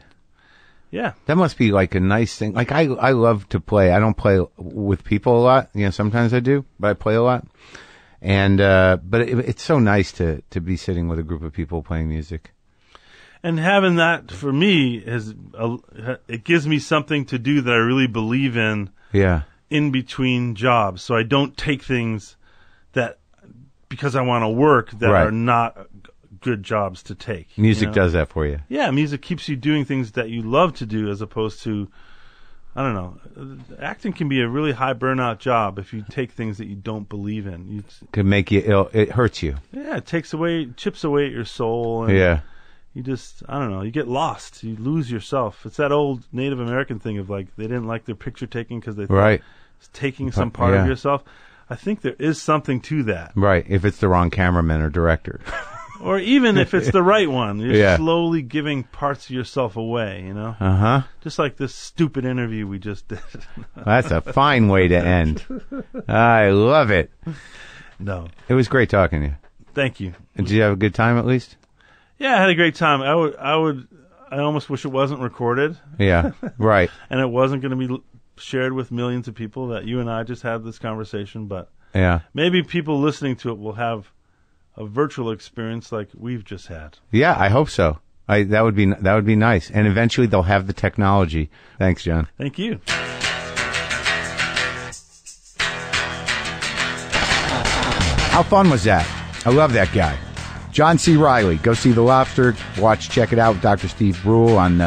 Yeah.
That must be like a nice thing. Like I love to play. I don't play with people a lot. Sometimes I do, but I play a lot. And but it's so nice to be sitting with a group of people playing music.
And having that for me it gives me something to do that I really believe in.
Yeah.
In between jobs, so I don't take things that because I want to work that are not good jobs to take.
Music does that for you.
Yeah, music keeps you doing things that you love to do, as opposed to, I don't know, acting can be a really high burnout job if you take things that you don't believe in.
It can make you ill. It hurts you.
Yeah, it chips away at your soul. And you just, I don't know, you get lost. You lose yourself. It's that old Native American thing of like, they didn't like their picture taking because they thought taking some part of yourself. I think there is something to that.
Right, if it's the wrong cameraman or director.
Or even if it's the right one. You're slowly giving parts of yourself away, you know?
Uh-huh.
Just like this stupid interview we just did.
That's a fine way to end. I love it.
No.
It was great talking to you.
Thank you.
Did you have a good time at least?
Yeah, I had a great time. I almost wish it wasn't recorded.
Yeah, right.
And it wasn't going to be shared with millions of people, that you and I just had this conversation, but maybe people listening to it will have a virtual experience like we've just had. Yeah,
I hope so. That would be nice. And eventually they'll have the technology. Thanks, John.
Thank you.
How fun was that? I love that guy. John C. Reilly. Go see The Lobster. Check it out with Dr. Steve Brule on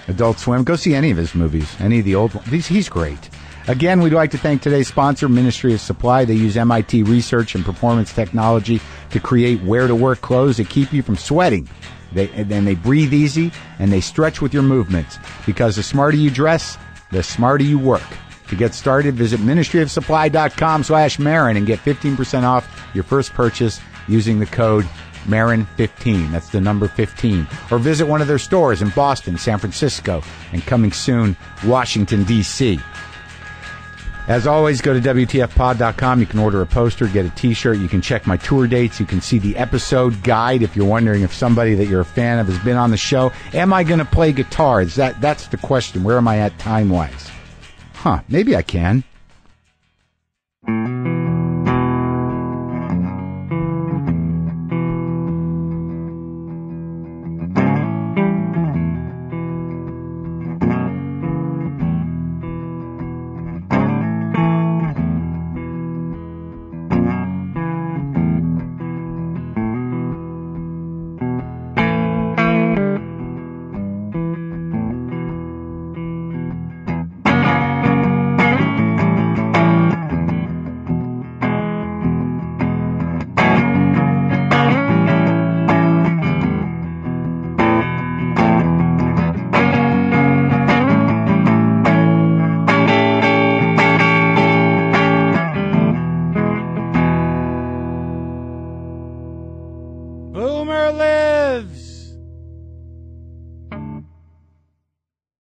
Adult Swim. Go see any of his movies, any of the old ones. He's great. Again, we'd like to thank today's sponsor, Ministry of Supply. They use MIT research and performance technology to create wear-to-work clothes that keep you from sweating. They breathe easy, and they stretch with your movements. Because the smarter you dress, the smarter you work. To get started, visit ministryofsupply.com/Maron and get 15% off your first purchase using the code Maron15. That's the number 15. Or visit one of their stores in Boston, San Francisco, and coming soon, Washington, D.C. As always, go to WTFpod.com. You can order a poster, get a T-shirt. You can check my tour dates. You can see the episode guide if you're wondering if somebody that you're a fan of has been on the show. Am I going to play guitar? That's the question. Where am I at time-wise? Maybe I can.